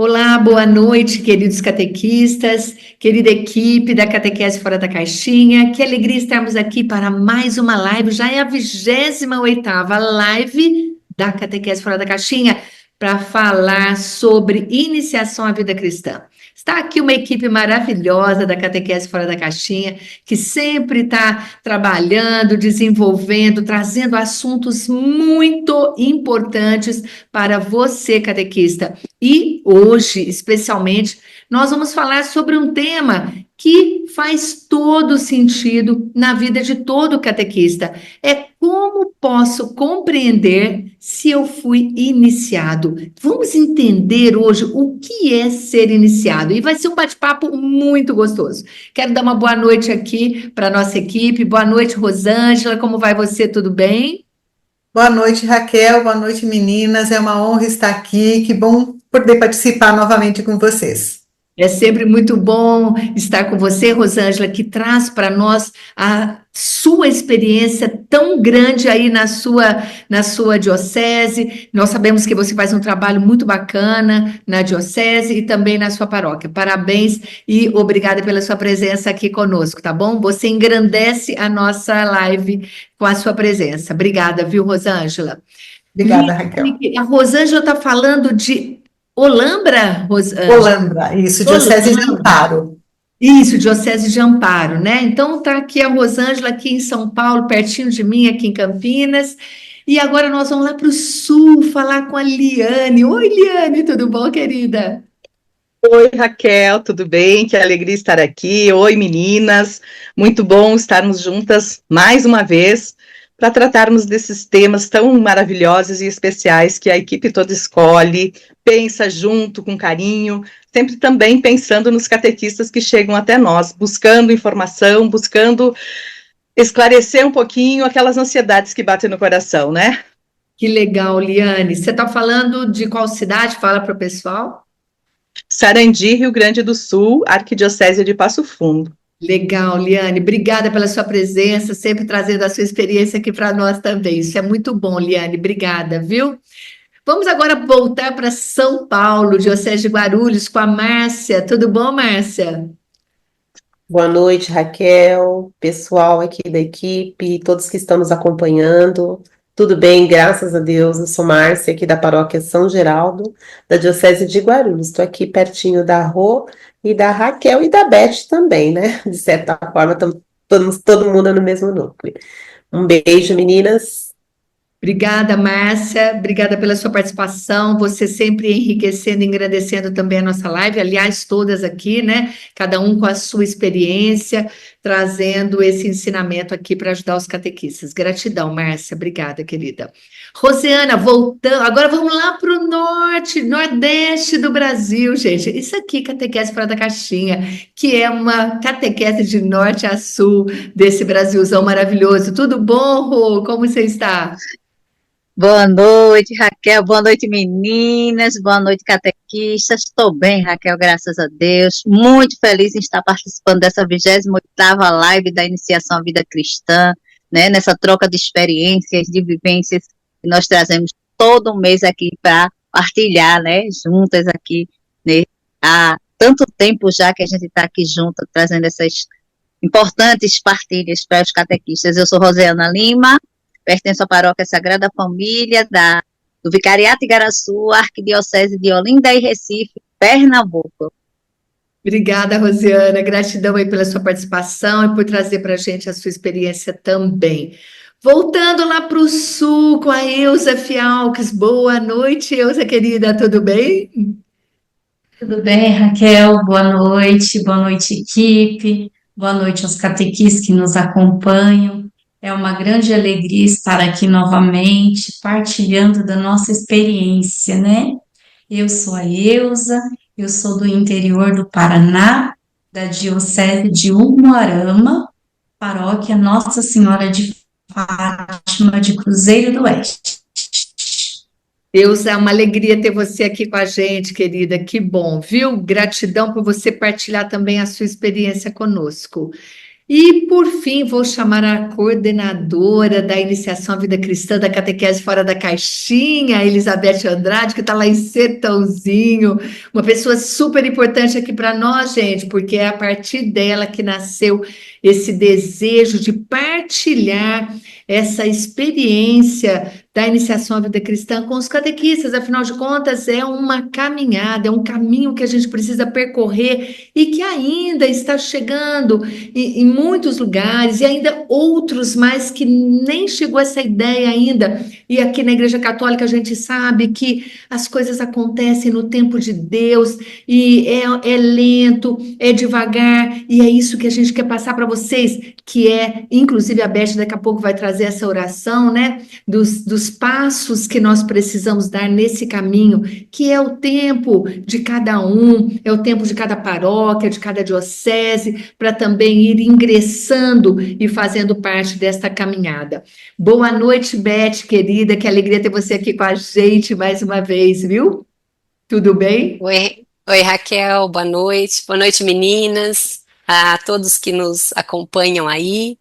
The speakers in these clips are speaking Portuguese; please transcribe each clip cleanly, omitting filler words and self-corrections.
Olá, boa noite, queridos catequistas, querida equipe da Catequese Fora da Caixinha. Que alegria estarmos aqui para mais uma live. Já é a 28ª live da Catequese Fora da Caixinha para falar sobre iniciação à vida cristã. Está aqui uma equipe maravilhosa da Catequese Fora da Caixinha, que sempre está trabalhando, desenvolvendo, trazendo assuntos muito importantes para você, catequista. E hoje, especialmente, nós vamos falar sobre um tema que faz todo sentido na vida de todo catequista. É como posso compreender se eu fui iniciado. Vamos entender hoje o que é ser iniciado. E vai ser um bate-papo muito gostoso. Quero dar uma boa noite aqui para a nossa equipe. Boa noite, Rosângela. Como vai você? Tudo bem? Boa noite, Raquel. Boa noite, meninas. É uma honra estar aqui. Que bom poder participar novamente com vocês. É sempre muito bom estar com você, Rosângela, que traz para nós a sua experiência tão grande aí na sua diocese. Nós sabemos que você faz um trabalho muito bacana na diocese e também na sua paróquia. Parabéns e obrigada pela sua presença aqui conosco, tá bom? Você engrandece a nossa live com a sua presença. Obrigada, viu, Rosângela? Obrigada, Raquel. A Rosângela está falando de Olambra, Rosângela? Holambra, isso, Diocese de Olambra. Amparo. Isso, Diocese de Amparo, né? Então tá aqui a Rosângela, aqui em São Paulo, pertinho de mim, aqui em Campinas. E agora nós vamos lá para o sul falar com a Liane. Oi, Liane, tudo bom, querida? Oi, Raquel, tudo bem? Que alegria estar aqui. Oi, meninas. Muito bom estarmos juntas mais uma vez para tratarmos desses temas tão maravilhosos e especiais que a equipe toda escolhe, pensa junto, com carinho, sempre também pensando nos catequistas que chegam até nós, buscando informação, buscando esclarecer um pouquinho aquelas ansiedades que batem no coração, né? Que legal, Liane. Você está falando de qual cidade? Fala para o pessoal. Sarandi, Rio Grande do Sul, Arquidiocese de Passo Fundo. Legal, Liane. Obrigada pela sua presença, sempre trazendo a sua experiência aqui para nós também. Isso é muito bom, Liane. Obrigada, viu? Vamos agora voltar para São Paulo, Diocese de Guarulhos, com a Márcia. Tudo bom, Márcia? Boa noite, Raquel, pessoal aqui da equipe, todos que estão nos acompanhando. Tudo bem, graças a Deus. Eu sou Márcia, aqui da Paróquia São Geraldo, da Diocese de Guarulhos. Estou aqui pertinho da Rô e da Raquel e da Beth também, né? De certa forma, todo mundo é no mesmo núcleo. Um beijo, meninas. Obrigada, Márcia. Obrigada pela sua participação. Você sempre enriquecendo, engrandecendo também a nossa live. Aliás, todas aqui, né? Cada um com a sua experiência, trazendo esse ensinamento aqui para ajudar os catequistas. Gratidão, Márcia. Obrigada, querida. Rosiana, voltando. Agora vamos lá para o norte, nordeste do Brasil, gente. Isso aqui, Catequese Fora da Caixinha, que é uma catequese de norte a sul desse Brasilzão maravilhoso. Tudo bom, Rô? Como você está? Boa noite, Raquel. Boa noite, meninas. Boa noite, catequistas. Estou bem, Raquel, graças a Deus. Muito feliz em estar participando dessa 28ª live da Iniciação à Vida Cristã, né? Nessa troca de experiências, de vivências que nós trazemos todo mês aqui para partilhar, né? Juntas aqui, né? Há tanto tempo já que a gente está aqui junto, trazendo essas importantes partilhas para os catequistas. Eu sou Rosiana Lima. Pertenço à Paróquia Sagrada Família do Vicariato Igaraçu, Arquidiocese de Olinda e Recife, Pernambuco. Obrigada, Rosiana. Gratidão aí pela sua participação e por trazer para a gente a sua experiência também. Voltando lá para o sul com a Eusa Fialques. Boa noite, Eusa querida, tudo bem? Tudo bem, Raquel? Boa noite, equipe, boa noite aos catequistas que nos acompanham. É uma grande alegria estar aqui novamente, partilhando da nossa experiência, né? Eu sou a Eusa, eu sou do interior do Paraná, da Diocese de Umuarama, paróquia Nossa Senhora de Fátima de Cruzeiro do Oeste. Deus, é uma alegria ter você aqui com a gente, querida. Que bom, viu? Gratidão por você partilhar também a sua experiência conosco. E, por fim, vou chamar a coordenadora da Iniciação à Vida Cristã da Catequese Fora da Caixinha, a Elizabeth Andrade, que está lá em Sertãozinho, uma pessoa super importante aqui para nós, gente, porque é a partir dela que nasceu esse desejo de partilhar essa experiência da iniciação à vida cristã com os catequistas. Afinal de contas, é uma caminhada, é um caminho que a gente precisa percorrer e que ainda está chegando em muitos lugares e ainda outros mais que nem chegou essa ideia ainda. E aqui na Igreja Católica a gente sabe que as coisas acontecem no tempo de Deus e é lento, é devagar, e é isso que a gente quer passar para vocês, que é, inclusive a Beth daqui a pouco vai trazer essa oração, né, dos passos que nós precisamos dar nesse caminho, que é o tempo de cada um, é o tempo de cada paróquia, de cada diocese, para também ir ingressando e fazendo parte desta caminhada. Boa noite, Beth, querida, que alegria ter você aqui com a gente mais uma vez, viu? Tudo bem? Oi, Raquel, boa noite, meninas, a todos que nos acompanham aí.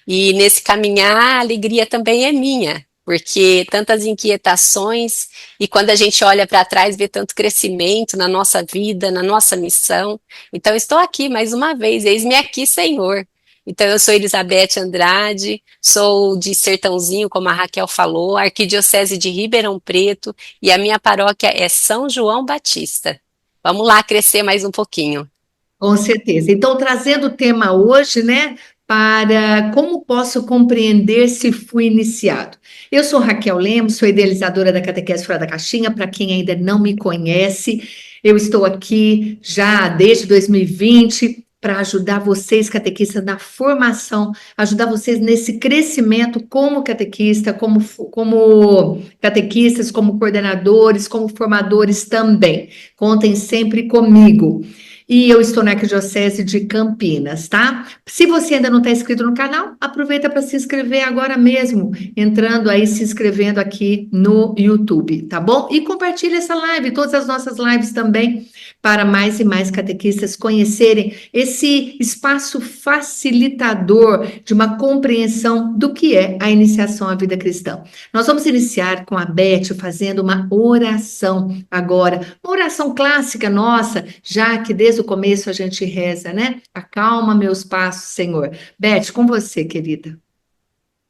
E nesse caminhar, a alegria também é minha, porque tantas inquietações, e quando a gente olha para trás, vê tanto crescimento na nossa vida, na nossa missão. Então, estou aqui mais uma vez, eis-me aqui, Senhor. Então, eu sou Elizabeth Andrade, sou de Sertãozinho, como a Raquel falou, Arquidiocese de Ribeirão Preto, e a minha paróquia é São João Batista. Vamos lá crescer mais um pouquinho. Com certeza. Então, trazendo o tema hoje, né, para como posso compreender se fui iniciado. Eu sou Raquel Lemos, sou idealizadora da Catequese Fora da Caixinha, para quem ainda não me conhece, eu estou aqui já desde 2020 para ajudar vocês, catequistas, na formação, ajudar vocês nesse crescimento como catequista, como catequistas, como coordenadores, como formadores também. Contem sempre comigo. E eu estou na Arquidiocese de Campinas, tá? Se você ainda não está inscrito no canal, aproveita para se inscrever agora mesmo, entrando aí, se inscrevendo aqui no YouTube, tá bom? E compartilha essa live, todas as nossas lives também, para mais e mais catequistas conhecerem esse espaço facilitador de uma compreensão do que é a iniciação à vida cristã. Nós vamos iniciar com a Beth fazendo uma oração agora, uma oração clássica nossa, já que desde o começo a gente reza, né? Acalma meus passos, Senhor. Beth, com você, querida.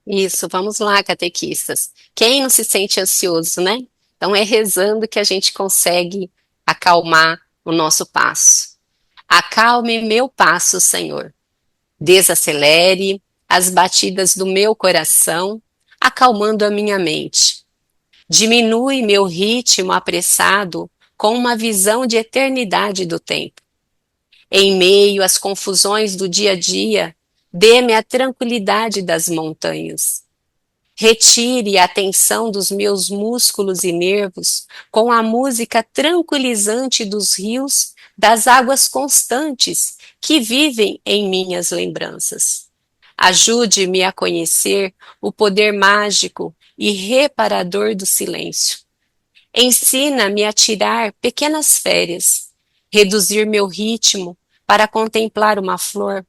Isso, vamos lá, catequistas. Quem não se sente ansioso, né? Então é rezando que a gente consegue acalmar o nosso passo. Acalme meu passo, Senhor. Desacelere as batidas do meu coração, acalmando a minha mente. Diminui meu ritmo apressado com uma visão de eternidade do tempo. Em meio às confusões do dia a dia, dê-me a tranquilidade das montanhas. Retire a tensão dos meus músculos e nervos com a música tranquilizante dos rios, das águas constantes que vivem em minhas lembranças. Ajude-me a conhecer o poder mágico e reparador do silêncio. Ensina-me a tirar pequenas férias, reduzir meu ritmo para contemplar uma flor,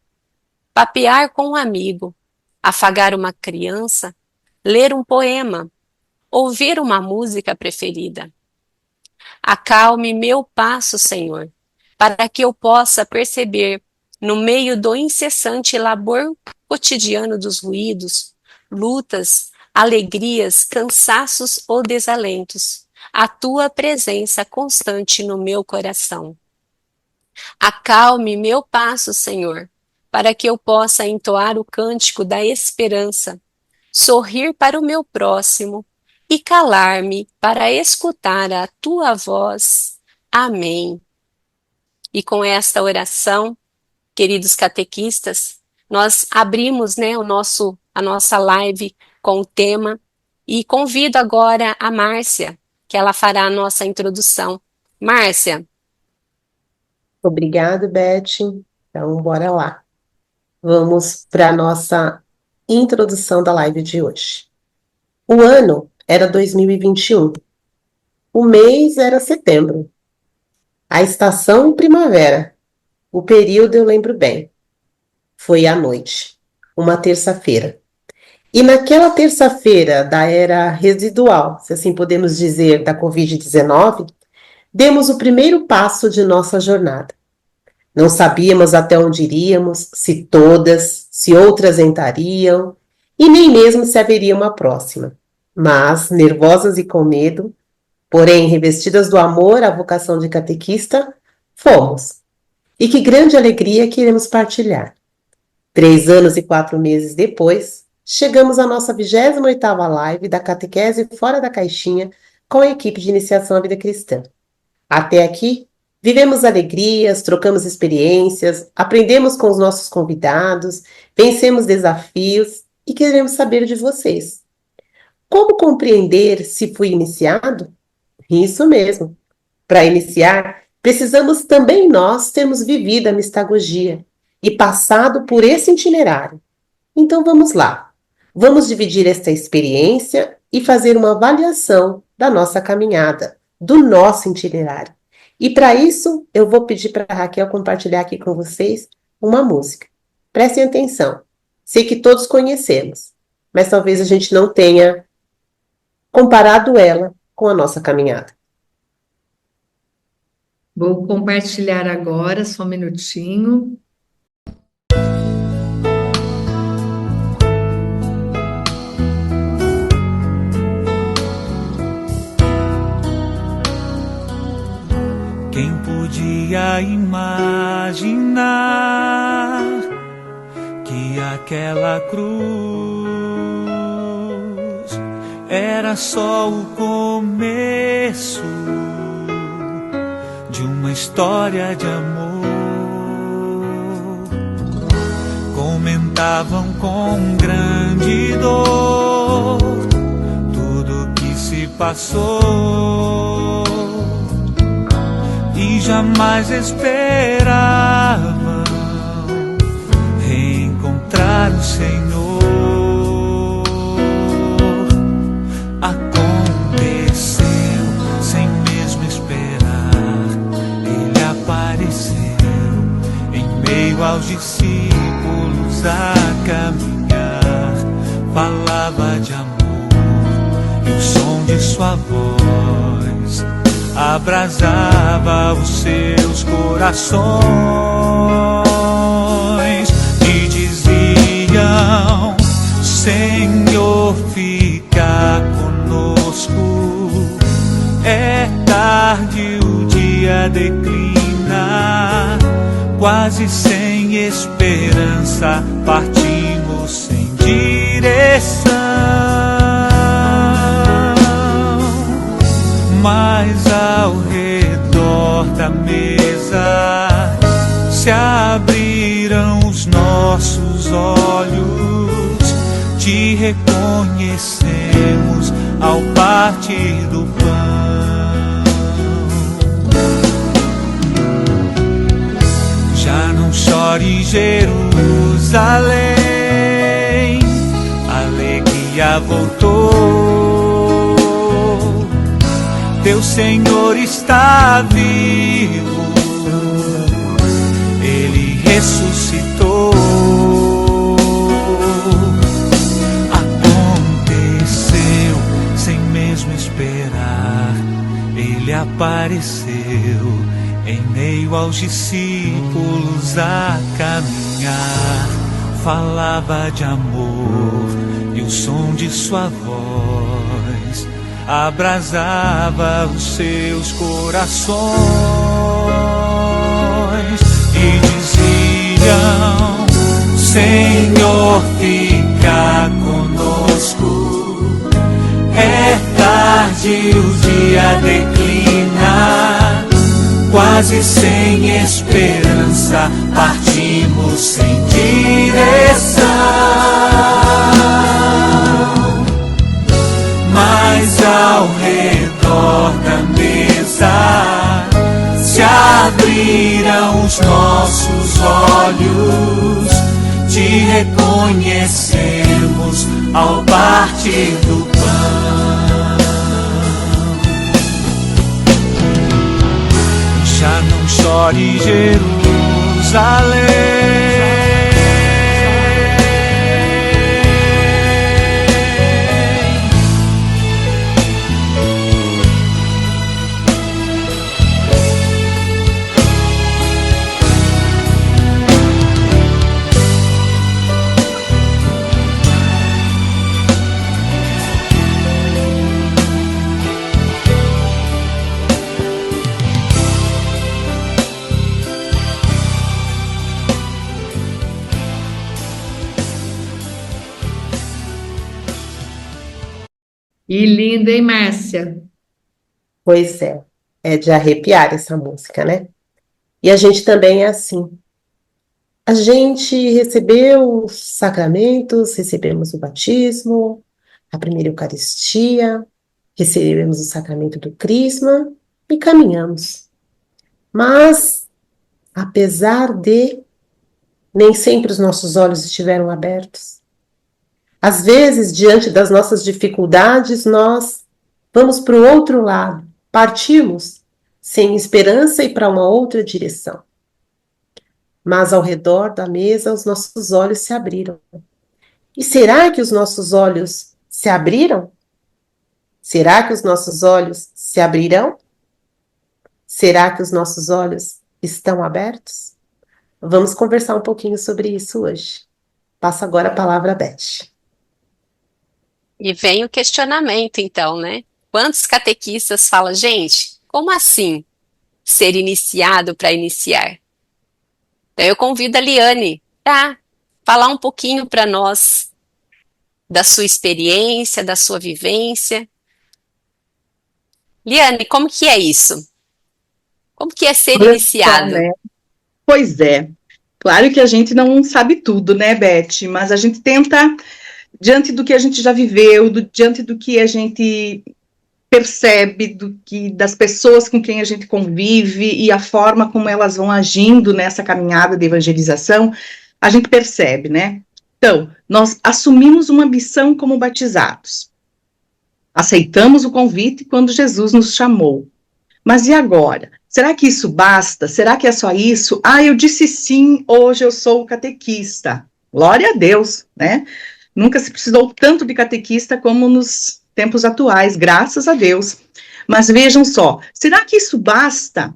papear com um amigo, afagar uma criança, ler um poema, ouvir uma música preferida. Acalme meu passo, Senhor, para que eu possa perceber, no meio do incessante labor cotidiano dos ruídos, lutas, alegrias, cansaços ou desalentos, a tua presença constante no meu coração. Acalme meu passo, Senhor, para que eu possa entoar o cântico da esperança, sorrir para o meu próximo e calar-me para escutar a tua voz. Amém. E com esta oração, queridos catequistas, nós abrimos, né, a nossa live com o tema e convido agora a Márcia, que ela fará a nossa introdução. Márcia. Obrigada, Beth. Então, bora lá. Vamos para a nossa introdução da live de hoje. O ano era 2021. O mês era setembro. A estação primavera. O período eu lembro bem. Foi à noite, uma terça-feira. E naquela terça-feira da era residual, se assim podemos dizer, da Covid-19, demos o primeiro passo de nossa jornada. Não sabíamos até onde iríamos, se todas, se outras entrariam, e nem mesmo se haveria uma próxima. Mas, nervosas e com medo, porém revestidas do amor à vocação de catequista, fomos. E que grande alegria que iremos partilhar. 3 anos e 4 meses depois, chegamos à nossa 28ª live da Catequese Fora da Caixinha com a equipe de iniciação à vida cristã. Até aqui, vivemos alegrias, trocamos experiências, aprendemos com os nossos convidados, vencemos desafios e queremos saber de vocês. Como compreender se fui iniciado? Isso mesmo. Para iniciar, precisamos também nós termos vivido a mistagogia e passado por esse itinerário. Então vamos lá. Vamos dividir esta experiência e fazer uma avaliação da nossa caminhada, do nosso itinerário. E para isso, eu vou pedir para a Raquel compartilhar aqui com vocês uma música. Prestem atenção. Sei que todos conhecemos, mas talvez a gente não tenha comparado ela com a nossa caminhada. Vou compartilhar agora, só um minutinho. Quem podia imaginar que aquela cruz era só o começo de uma história de amor? Comentavam com grande dor tudo que se passou e jamais esperavam reencontrar o Senhor. Aconteceu sem mesmo esperar, Ele apareceu em meio aos discípulos a caminhar. Falava de amor e o som de sua voz abrasava os seus corações e diziam: Senhor, fica conosco. É tarde, o dia declina, quase sem esperança, partimos sem direção. Mas ao redor da mesa se abriram os nossos olhos, te reconhecemos ao partir do pão. Já não chore, Jerusalém, a alegria voltou. Teu Senhor está vivo, Ele ressuscitou. Aconteceu sem mesmo esperar, Ele apareceu em meio aos discípulos a caminhar. Falava de amor e o som de sua voz abrasava os seus corações e diziam: Senhor, fica conosco. É tarde, o dia declina, quase sem esperança, partimos sem direção. Mas ao redor da mesa se abriram os nossos olhos, te reconhecemos ao partir do pão. Já não chore, Jerusalém, E linda, hein, Márcia? Pois é de arrepiar essa música, né? E a gente também é assim. A gente recebeu os sacramentos, recebemos o batismo, a primeira Eucaristia, recebemos o sacramento do Crisma e caminhamos. Mas, apesar de, nem sempre os nossos olhos estiveram abertos. Às vezes, diante das nossas dificuldades, nós vamos para o outro lado, partimos sem esperança e para uma outra direção. Mas ao redor da mesa, os nossos olhos se abriram. E será que os nossos olhos se abriram? Será que os nossos olhos se abrirão? Será que os nossos olhos estão abertos? Vamos conversar um pouquinho sobre isso hoje. Passo agora a palavra a Beth. E vem o questionamento, então, né? Quantos catequistas falam, gente, como assim ser iniciado para iniciar? Então eu convido a Liane a falar um pouquinho para nós da sua experiência, da sua vivência. Liane, como que é isso? Como que é ser Olha só, iniciado? né? Pois é. Claro que a gente não sabe tudo, né, Beth? Mas a gente tenta, diante do que a gente já viveu, diante do que a gente percebe, das pessoas com quem a gente convive e a forma como elas vão agindo nessa caminhada de evangelização, a gente percebe, né? Então, nós assumimos uma missão como batizados. Aceitamos o convite quando Jesus nos chamou. Mas e agora? Será que isso basta? Será que é só isso? Ah, eu disse sim, hoje eu sou catequista. Glória a Deus, né? Nunca se precisou tanto de catequista como nos tempos atuais, graças a Deus. Mas vejam só, será que isso basta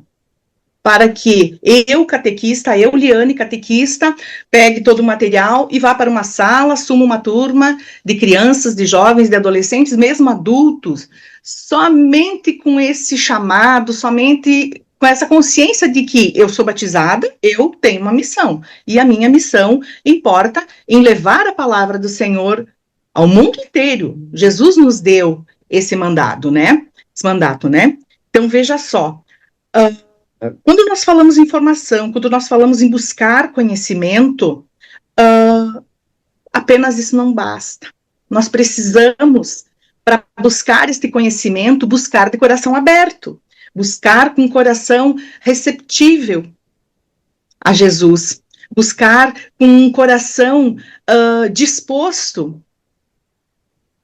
para que eu, catequista, eu, Liane, catequista, pegue todo o material e vá para uma sala, assuma uma turma de crianças, de jovens, de adolescentes, mesmo adultos, somente com esse chamado, somente com essa consciência de que eu sou batizada, eu tenho uma missão, e a minha missão importa em levar a palavra do Senhor ao mundo inteiro. Jesus nos deu esse mandato, né? Então, veja só, quando nós falamos em formação, quando nós falamos em buscar conhecimento, apenas isso não basta. Nós precisamos, para buscar este conhecimento, buscar de coração aberto, buscar com um coração receptível a Jesus, buscar com um coração disposto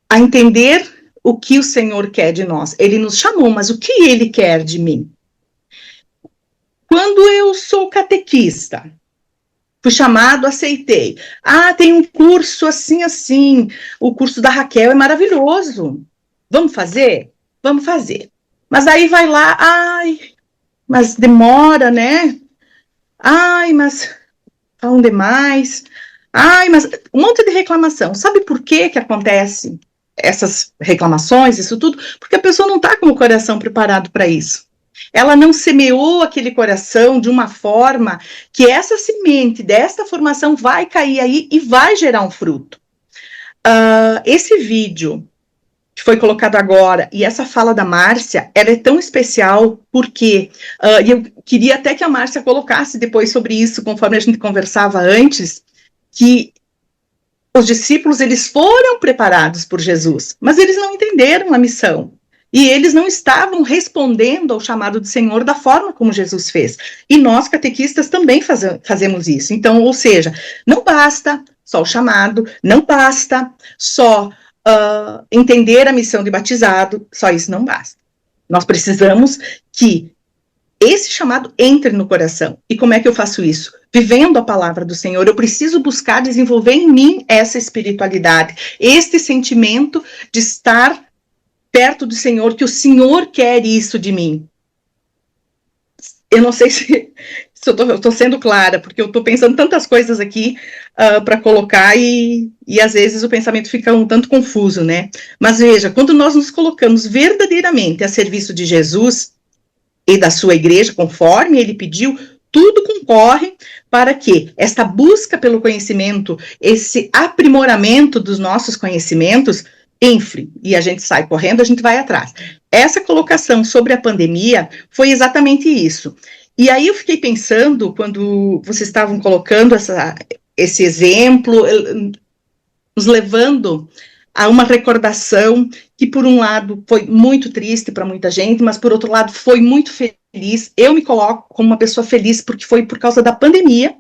a entender o que o Senhor quer de nós. Ele nos chamou, mas o que Ele quer de mim? Quando eu sou catequista, fui chamado, aceitei. Ah, tem um curso assim, o curso da Raquel é maravilhoso. Vamos fazer? Vamos fazer. Mas aí vai lá, mas demora, né? Mas falam demais. Mas um monte de reclamação. Sabe por que acontece essas reclamações, isso tudo? Porque a pessoa não está com o coração preparado para isso. Ela não semeou aquele coração de uma forma que essa semente desta formação vai cair aí e vai gerar um fruto. Esse vídeo que foi colocado agora e essa fala da Márcia, ela é tão especial porque eu queria até que a Márcia colocasse depois sobre isso, conforme a gente conversava antes, que os discípulos, eles foram preparados por Jesus, mas eles não entenderam a missão. E eles não estavam respondendo ao chamado do Senhor da forma como Jesus fez. E nós, catequistas, também fazemos isso. Então, ou seja, não basta só o chamado, não basta só entender a missão de batizado, só isso não basta. Nós precisamos que esse chamado entre no coração. E como é que eu faço isso? Vivendo a palavra do Senhor. Eu preciso buscar desenvolver em mim essa espiritualidade, este sentimento de estar perto do Senhor, que o Senhor quer isso de mim. Eu não sei se eu estou sendo clara, porque eu estou pensando tantas coisas aqui para colocar e às vezes o pensamento fica um tanto confuso, né? Mas veja, quando nós nos colocamos verdadeiramente a serviço de Jesus e da sua igreja, conforme ele pediu, tudo concorre para que esta busca pelo conhecimento, esse aprimoramento dos nossos conhecimentos, infle, e a gente sai correndo, a gente vai atrás. Essa colocação sobre a pandemia foi exatamente isso. E aí eu fiquei pensando, quando vocês estavam colocando esse exemplo, nos levando a uma recordação que, por um lado, foi muito triste para muita gente, mas, por outro lado, foi muito feliz. Eu me coloco como uma pessoa feliz, porque foi por causa da pandemia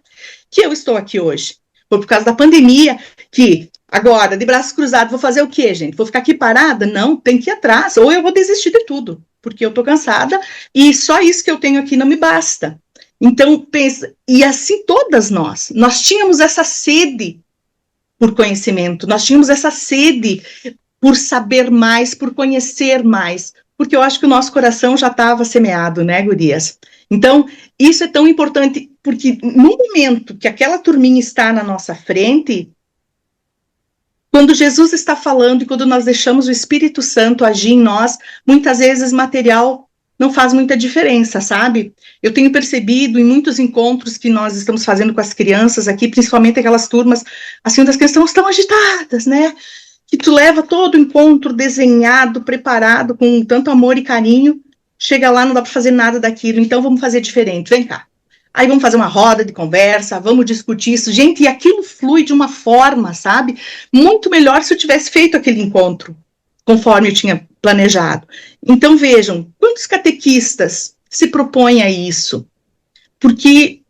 que eu estou aqui hoje. Foi por causa da pandemia que, agora, de braços cruzados, vou fazer o quê, gente? Vou ficar aqui parada? Não, tem que ir atrás, ou eu vou desistir de tudo, porque eu estou cansada, e só isso que eu tenho aqui não me basta. Então, pensa, e assim todas nós tínhamos essa sede por conhecimento, nós tínhamos essa sede por saber mais, por conhecer mais, porque eu acho que o nosso coração já estava semeado, né, gurias? Então, isso é tão importante, porque no momento que aquela turminha está na nossa frente, quando Jesus está falando e quando nós deixamos o Espírito Santo agir em nós, muitas vezes material não faz muita diferença, sabe? Eu tenho percebido em muitos encontros que nós estamos fazendo com as crianças aqui, principalmente aquelas turmas, assim, das questões estão agitadas, né? Que tu leva todo o encontro desenhado, preparado, com tanto amor e carinho, chega lá, não dá para fazer nada daquilo, então vamos fazer diferente, vem cá. Aí vamos fazer uma roda de conversa, vamos discutir isso. Gente, e aquilo flui de uma forma, sabe? Muito melhor se eu tivesse feito aquele encontro, conforme eu tinha planejado. Então, vejam, quantos catequistas se propõem a isso? Porque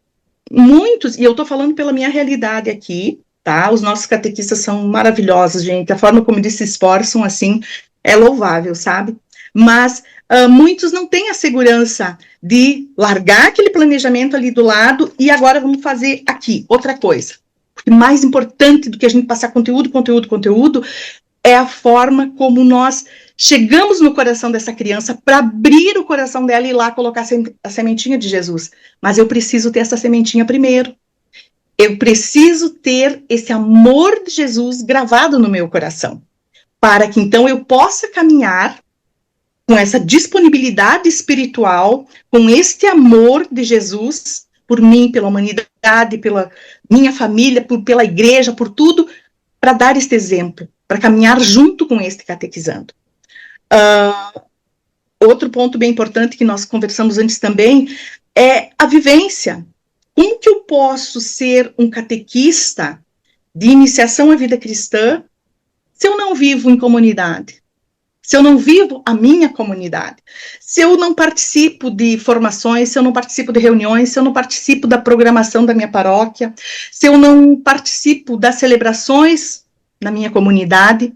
muitos, e eu estou falando pela minha realidade aqui, tá? Os nossos catequistas são maravilhosos, gente. A forma como eles se esforçam, assim, é louvável, sabe? Mas muitos não têm a segurança de largar aquele planejamento ali do lado e agora vamos fazer aqui outra coisa. Porque mais importante do que a gente passar conteúdo, é a forma como nós chegamos no coração dessa criança para abrir o coração dela e ir lá colocar a sementinha de Jesus. Mas eu preciso ter essa sementinha primeiro. Eu preciso ter esse amor de Jesus gravado no meu coração, para que então eu possa caminhar com essa disponibilidade espiritual, com este amor de Jesus por mim, pela humanidade, pela minha família, pela igreja, por tudo, para dar este exemplo, para caminhar junto com este catequizando. Outro ponto bem importante que nós conversamos antes também é a vivência. Como que eu posso ser um catequista de iniciação à vida cristã se eu não vivo em comunidade? Se eu não vivo a minha comunidade? Se eu não participo de formações, se eu não participo de reuniões, se eu não participo da programação da minha paróquia, se eu não participo das celebrações na minha comunidade,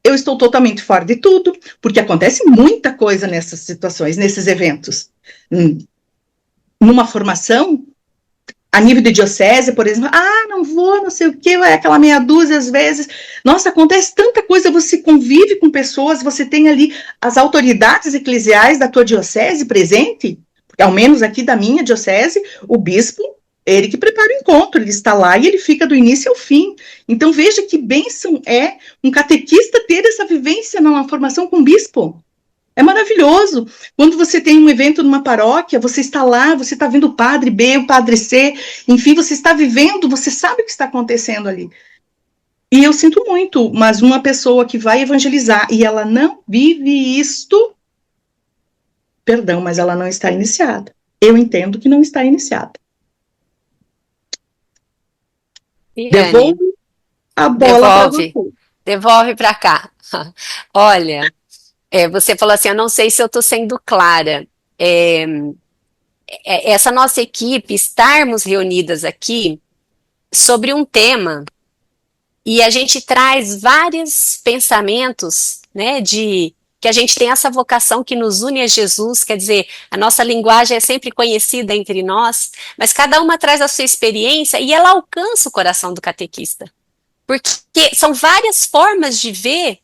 eu estou totalmente fora de tudo, porque acontece muita coisa nessas situações, nesses eventos. Numa formação, a nível de diocese, por exemplo, não vou, não sei o quê, vai aquela meia dúzia às vezes. Nossa, acontece tanta coisa, você convive com pessoas, você tem ali as autoridades eclesiais da tua diocese presente, porque ao menos aqui da minha diocese, o bispo, ele que prepara o encontro, ele está lá e ele fica do início ao fim. Então veja que bênção é um catequista ter essa vivência numa formação com o bispo. É maravilhoso. Quando você tem um evento numa paróquia, você está lá, você está vendo o padre B, o padre C, enfim, você está vivendo, você sabe o que está acontecendo ali. E eu sinto muito, mas uma pessoa que vai evangelizar e ela não vive isto, perdão, mas ela não está iniciada. Eu entendo que não está iniciada. Devolve a bola para você. Devolve para cá. Olha... você falou assim, eu não sei se eu estou sendo clara. Essa nossa equipe, estarmos reunidas aqui sobre um tema, e a gente traz vários pensamentos, né, que a gente tem essa vocação que nos une a Jesus, quer dizer, a nossa linguagem é sempre conhecida entre nós, mas cada uma traz a sua experiência e ela alcança o coração do catequista. Porque são várias formas de ver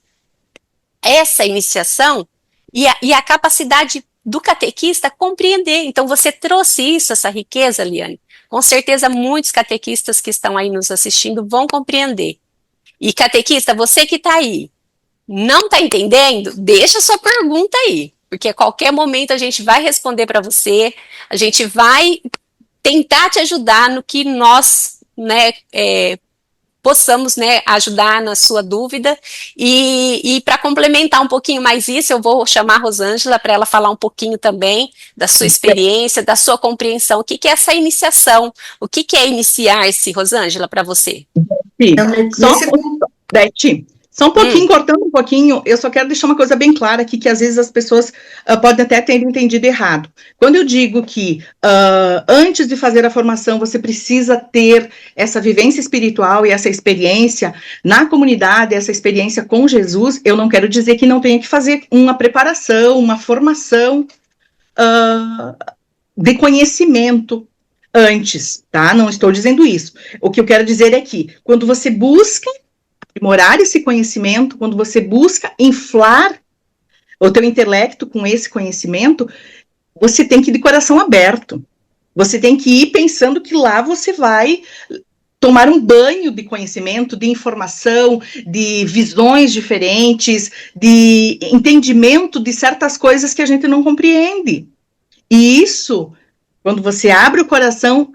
essa iniciação e a capacidade do catequista compreender. Então você trouxe isso, essa riqueza, Liane. Com certeza muitos catequistas que estão aí nos assistindo vão compreender. E catequista, você que está aí, não está entendendo? Deixa sua pergunta aí, porque a qualquer momento a gente vai responder para você, a gente vai tentar te ajudar no que nós, né, possamos, né, ajudar na sua dúvida. E para complementar um pouquinho mais isso, eu vou chamar a Rosângela para ela falar um pouquinho também da sua experiência, da sua compreensão. O que é essa iniciação? O que é iniciar-se, Rosângela, para você? Sim. Beth, só um pouquinho, cortando um pouquinho, eu só quero deixar uma coisa bem clara aqui, que às vezes as pessoas podem até ter entendido errado. Quando eu digo que antes de fazer a formação, você precisa ter essa vivência espiritual e essa experiência na comunidade, essa experiência com Jesus, eu não quero dizer que não tenha que fazer uma preparação, uma formação de conhecimento antes, tá? Não estou dizendo isso. O que eu quero dizer é que, quando você busca aprimorar esse conhecimento, quando você busca inflar o teu intelecto com esse conhecimento, você tem que ir de coração aberto. Você tem que ir pensando que lá você vai tomar um banho de conhecimento, de informação, de visões diferentes, de entendimento de certas coisas que a gente não compreende. E isso, quando você abre o coração,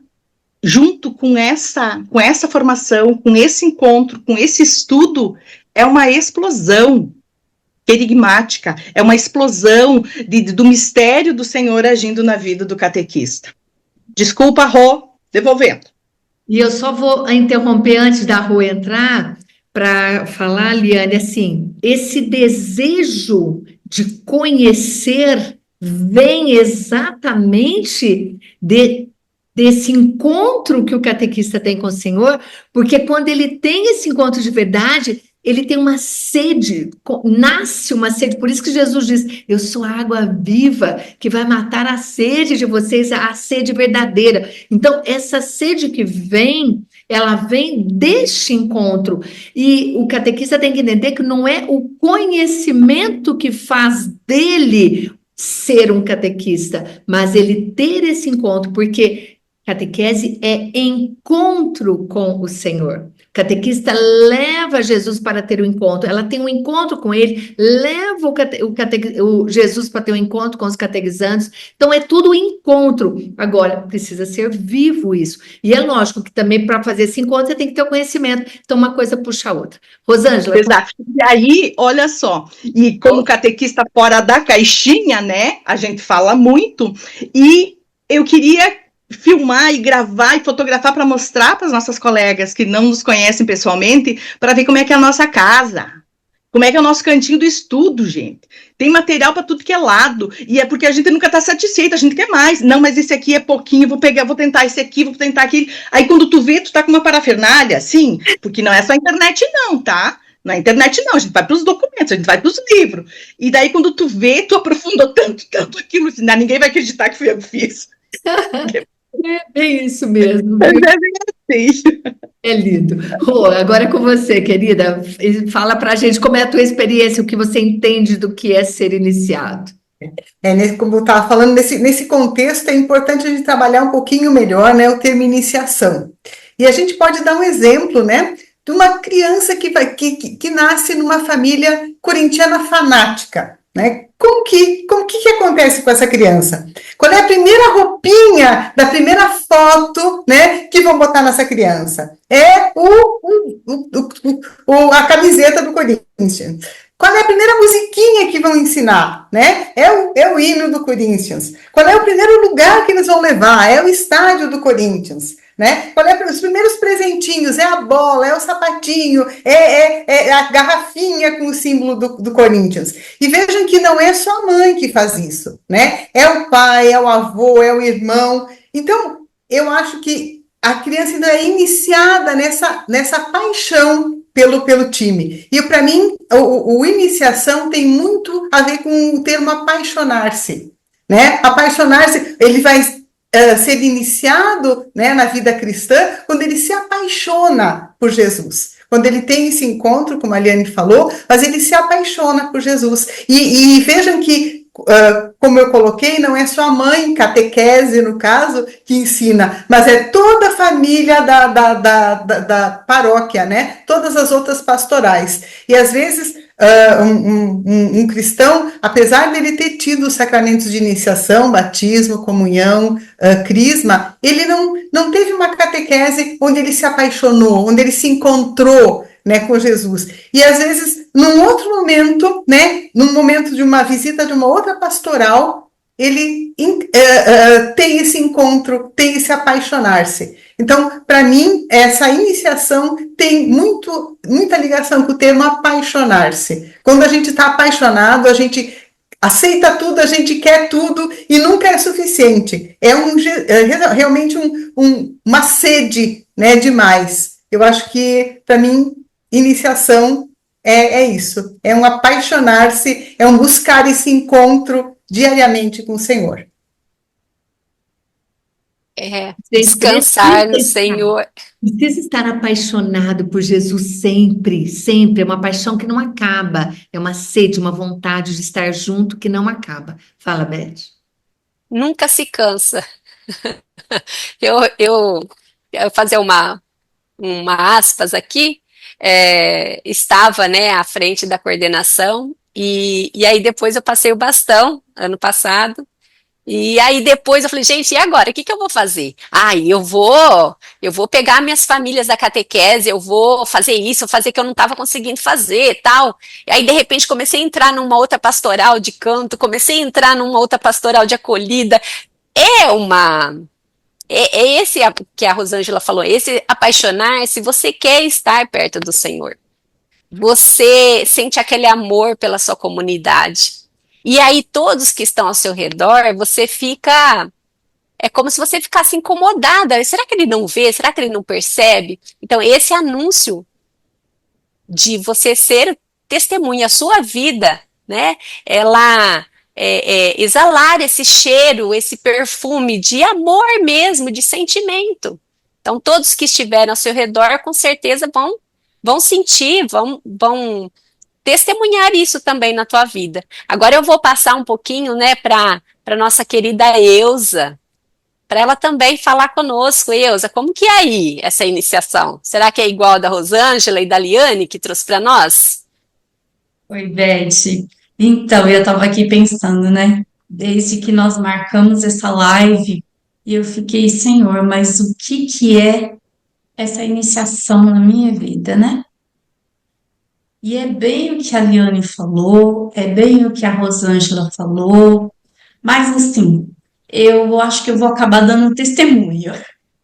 junto com essa formação, com esse encontro, com esse estudo, é uma explosão querigmática, é uma explosão do mistério do Senhor agindo na vida do catequista. Desculpa, Rô, devolvendo. E eu só vou interromper antes da Rô entrar para falar, Liane, assim, esse desejo de conhecer vem exatamente desse encontro que o catequista tem com o Senhor, porque quando ele tem esse encontro de verdade, ele tem uma sede, nasce uma sede, por isso que Jesus diz, eu sou a água viva, que vai matar a sede de vocês, a sede verdadeira. Então, essa sede que vem, ela vem deste encontro, e o catequista tem que entender que não é o conhecimento que faz dele ser um catequista, mas ele ter esse encontro, porque catequese é encontro com o Senhor. Catequista leva Jesus para ter o encontro, ela tem um encontro com ele, leva o Jesus para ter um encontro com os catequizandos, então é tudo encontro. Agora, precisa ser vivo isso, e é lógico que também para fazer esse encontro você tem que ter o conhecimento, então uma coisa puxa a outra. Rosângela. Exato, e aí, olha só, e como catequista fora da caixinha, né, a gente fala muito, e eu queria filmar e gravar e fotografar para mostrar para as nossas colegas que não nos conhecem pessoalmente, para ver como é que é a nossa casa, como é que é o nosso cantinho do estudo, gente. Tem material para tudo que é lado, e é porque a gente nunca está satisfeita, a gente quer mais. Não, mas esse aqui é pouquinho, vou tentar esse aqui, vou tentar aquele. Aí quando tu vê, tu tá com uma parafernália, assim, porque não é só a internet não, tá? Na internet não, a gente vai para os documentos, a gente vai para os livros. E daí quando tu vê, tu aprofundou tanto aquilo, assim, ninguém vai acreditar que fui eu que fiz. É bem isso mesmo. É lindo. Rô, agora é com você, querida. Fala pra gente como é a tua experiência, o que você entende do que é ser iniciado. Como eu estava falando, nesse contexto é importante a gente trabalhar um pouquinho melhor, né, o termo iniciação. E a gente pode dar um exemplo, né, de uma criança que nasce numa família corintiana fanática, né? Como que acontece com essa criança? Qual é a primeira roupinha da primeira foto, né, que vão botar nessa criança? É a camiseta do Corinthians. Qual é a primeira musiquinha que vão ensinar, né? É o hino do Corinthians. Qual é o primeiro lugar que eles vão levar? É o estádio do Corinthians, né? Qual é os primeiros presentinhos? É a bola, é o sapatinho, é a garrafinha com o símbolo do Corinthians. E vejam que não é só a mãe que faz isso, né? É o pai, é o avô, é o irmão. Então, eu acho que a criança ainda é iniciada nessa paixão pelo time. E para mim, o iniciação tem muito a ver com o termo apaixonar-se, né? Apaixonar-se, ele vai ser iniciado, né, na vida cristã quando ele se apaixona por Jesus. Quando ele tem esse encontro, como a Liane falou, mas ele se apaixona por Jesus. E vejam que, como eu coloquei, não é só a mãe, catequese, no caso, que ensina, mas é toda a família da paróquia, né? Todas as outras pastorais. E às vezes um cristão, apesar dele ter tido os sacramentos de iniciação, batismo, comunhão, crisma, ele não teve uma catequese onde ele se apaixonou, onde ele se encontrou, né, com Jesus. E às vezes, num outro momento, né, num momento de uma visita de uma outra pastoral, ele tem esse encontro, tem esse apaixonar-se. Então, para mim, essa iniciação tem muita ligação com o termo apaixonar-se. Quando a gente está apaixonado, a gente aceita tudo, a gente quer tudo e nunca é suficiente. É realmente uma sede, né, demais. Eu acho que, para mim, iniciação é isso. É um apaixonar-se, é um buscar esse encontro diariamente com o Senhor. Descansar no Senhor. Precisa estar apaixonado por Jesus sempre, sempre. É uma paixão que não acaba. É uma sede, uma vontade de estar junto que não acaba. Fala, Beth. Nunca se cansa. Eu fazer uma aspas aqui, estava, né, à frente da coordenação e aí depois eu passei o bastão ano passado. E aí depois eu falei, gente, e agora? O que eu vou fazer? Eu vou pegar minhas famílias da catequese, eu vou fazer isso, fazer que eu não estava conseguindo fazer, tal. E aí, de repente, comecei a entrar numa outra pastoral de canto, comecei a entrar numa outra pastoral de acolhida. É esse que a Rosângela falou, esse apaixonar, se você quer estar perto do Senhor. Você sente aquele amor pela sua comunidade. E aí todos que estão ao seu redor, você fica... É como se você ficasse incomodada. Será que ele não vê? Será que ele não percebe? Então esse anúncio de você ser testemunha, a sua vida, né? Ela exalar esse cheiro, esse perfume de amor mesmo, de sentimento. Então todos que estiverem ao seu redor, com certeza vão sentir, vão testemunhar isso também na tua vida. Agora eu vou passar um pouquinho, né, para nossa querida Eusa, para ela também falar conosco. Eusa, como que é aí essa iniciação? Será que é igual a da Rosângela e da Liane que trouxe para nós? Oi, Beth. Então, eu estava aqui pensando, né? Desde que nós marcamos essa live, e eu fiquei, Senhor, mas o que é essa iniciação na minha vida, né? E é bem o que a Liane falou, é bem o que a Rosângela falou, mas assim, eu acho que eu vou acabar dando testemunho.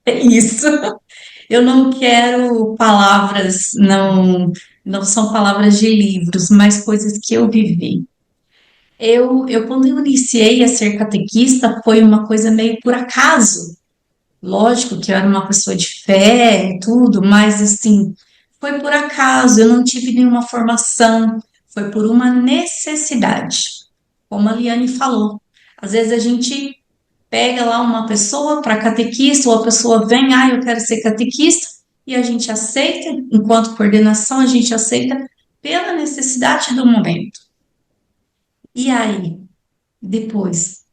É isso. Eu não quero palavras, não são palavras de livros, mas coisas que eu vivi. Quando eu iniciei a ser catequista, foi uma coisa meio por acaso. Lógico que eu era uma pessoa de fé e tudo, mas assim, foi por acaso, eu não tive nenhuma formação, foi por uma necessidade. Como a Liane falou, às vezes a gente pega lá uma pessoa para catequista, ou a pessoa vem, eu quero ser catequista, e a gente aceita, enquanto coordenação, a gente aceita pela necessidade do momento. E aí, depois,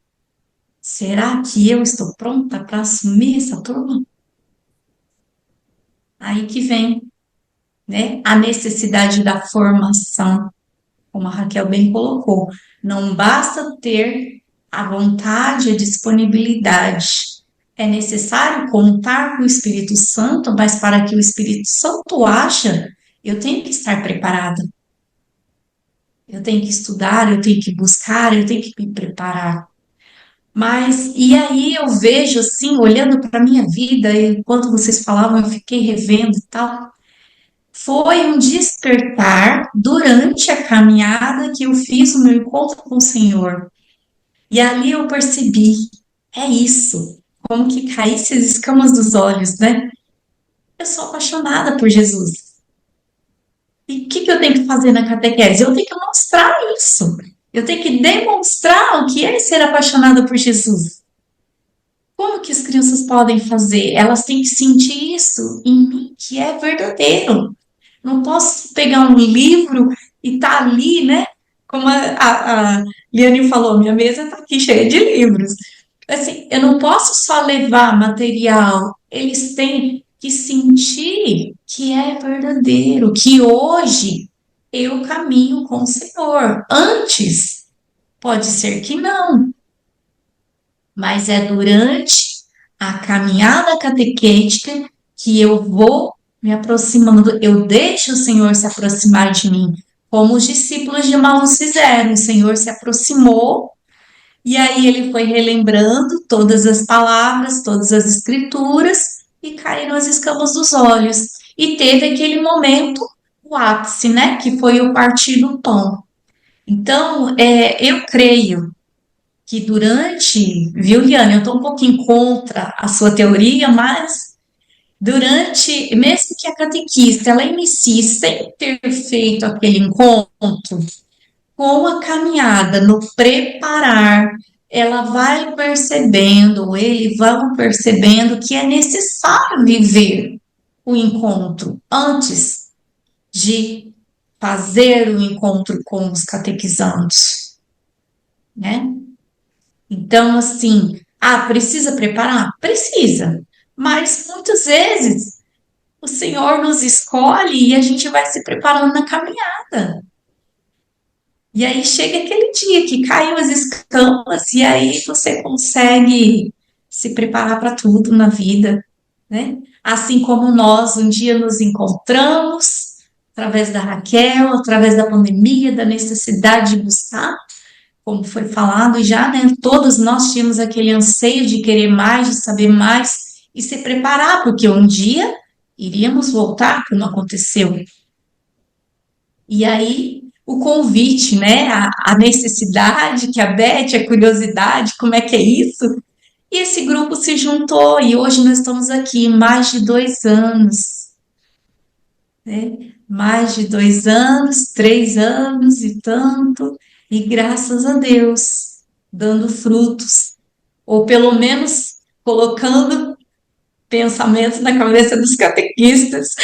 será que eu estou pronta para assumir essa turma? Aí que vem, né, a necessidade da formação, como a Raquel bem colocou. Não basta ter a vontade, a disponibilidade. É necessário contar com o Espírito Santo, mas para que o Espírito Santo haja, eu tenho que estar preparada. Eu tenho que estudar, eu tenho que buscar, eu tenho que me preparar. Mas, e aí eu vejo assim, olhando para a minha vida, enquanto vocês falavam, eu fiquei revendo e tal, foi um despertar durante a caminhada que eu fiz o meu encontro com o Senhor. E ali eu percebi, é isso, como que caísse as escamas dos olhos, né? Eu sou apaixonada por Jesus. E o que eu tenho que fazer na catequese? Eu tenho que mostrar isso. Eu tenho que demonstrar o que é ser apaixonada por Jesus. Como que as crianças podem fazer? Elas têm que sentir isso em mim, que é verdadeiro. Não posso pegar um livro e tá ali, né? Como a Liane falou, minha mesa tá aqui cheia de livros. Assim, eu não posso só levar material. Eles têm que sentir que é verdadeiro, que hoje eu caminho com o Senhor. Antes, pode ser que não, mas é durante a caminhada catequética que eu vou me aproximando, eu deixo o Senhor se aproximar de mim, como os discípulos de Emaús fizeram. O Senhor se aproximou e aí ele foi relembrando todas as palavras, todas as escrituras e caíram as escamas dos olhos. E teve aquele momento, o ápice, né? Que foi o partir do pão. Então, eu creio que durante, viu, Liane, eu estou um pouquinho contra a sua teoria, mas durante, mesmo que a catequista ela inicie sem ter feito aquele encontro, com a caminhada, no preparar, ela vai percebendo, ou eles vão percebendo que é necessário viver o encontro antes de fazer o encontro com os catequizandos, né? Então, assim, precisa preparar? Precisa, mas muitas vezes o Senhor nos escolhe e a gente vai se preparando na caminhada. E aí chega aquele dia que caiu as escamas e aí você consegue se preparar para tudo na vida, né? Assim como nós um dia nos encontramos através da Raquel, através da pandemia, da necessidade de buscar, como foi falado já, né? Todos nós tínhamos aquele anseio de querer mais, de saber mais e se preparar, porque um dia iríamos voltar, que não aconteceu. E aí o convite, né? A necessidade, que a Beth, a curiosidade, como é que é isso? E esse grupo se juntou e hoje nós estamos aqui mais de 2 anos, né? Mais de 2 anos, 3 anos e tanto, e graças a Deus, dando frutos, ou pelo menos colocando pensamentos na cabeça dos catequistas.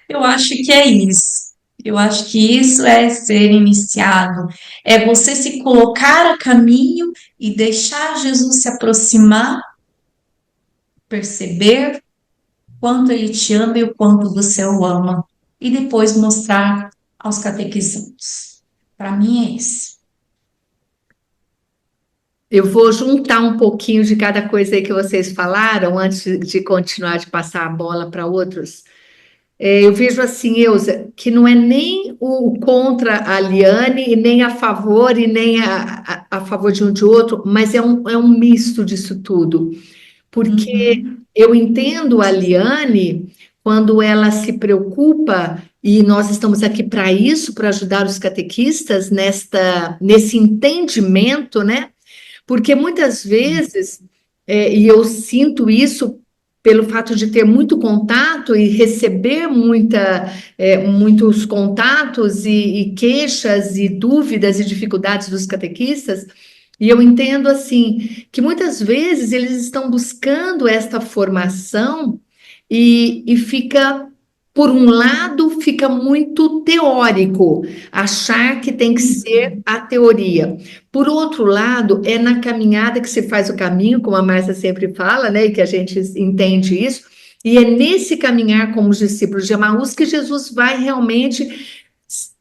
Eu acho que é isso. Eu acho que isso é ser iniciado. É você se colocar a caminho e deixar Jesus se aproximar, perceber quanto ele te ama e o quanto você o ama. E depois mostrar aos catequizandos. Para mim é isso. Eu vou juntar um pouquinho de cada coisa aí que vocês falaram, antes de continuar de passar a bola para outros. Eu vejo assim, Eusa, que não é nem o contra a Liane, e nem a favor, e nem a favor de um de outro, mas é um misto disso tudo. Porque eu entendo a Liane quando ela se preocupa, e nós estamos aqui para isso, para ajudar os catequistas nesse entendimento, né? Porque muitas vezes, e eu sinto isso pelo fato de ter muito contato e receber muitos contatos e queixas e dúvidas e dificuldades dos catequistas, e eu entendo assim que muitas vezes eles estão buscando esta formação e fica, por um lado, fica muito teórico, achar que tem que ser a teoria. Por outro lado, é na caminhada que se faz o caminho, como a Márcia sempre fala, né, e que a gente entende isso, e é nesse caminhar como os discípulos de Emaús que Jesus vai realmente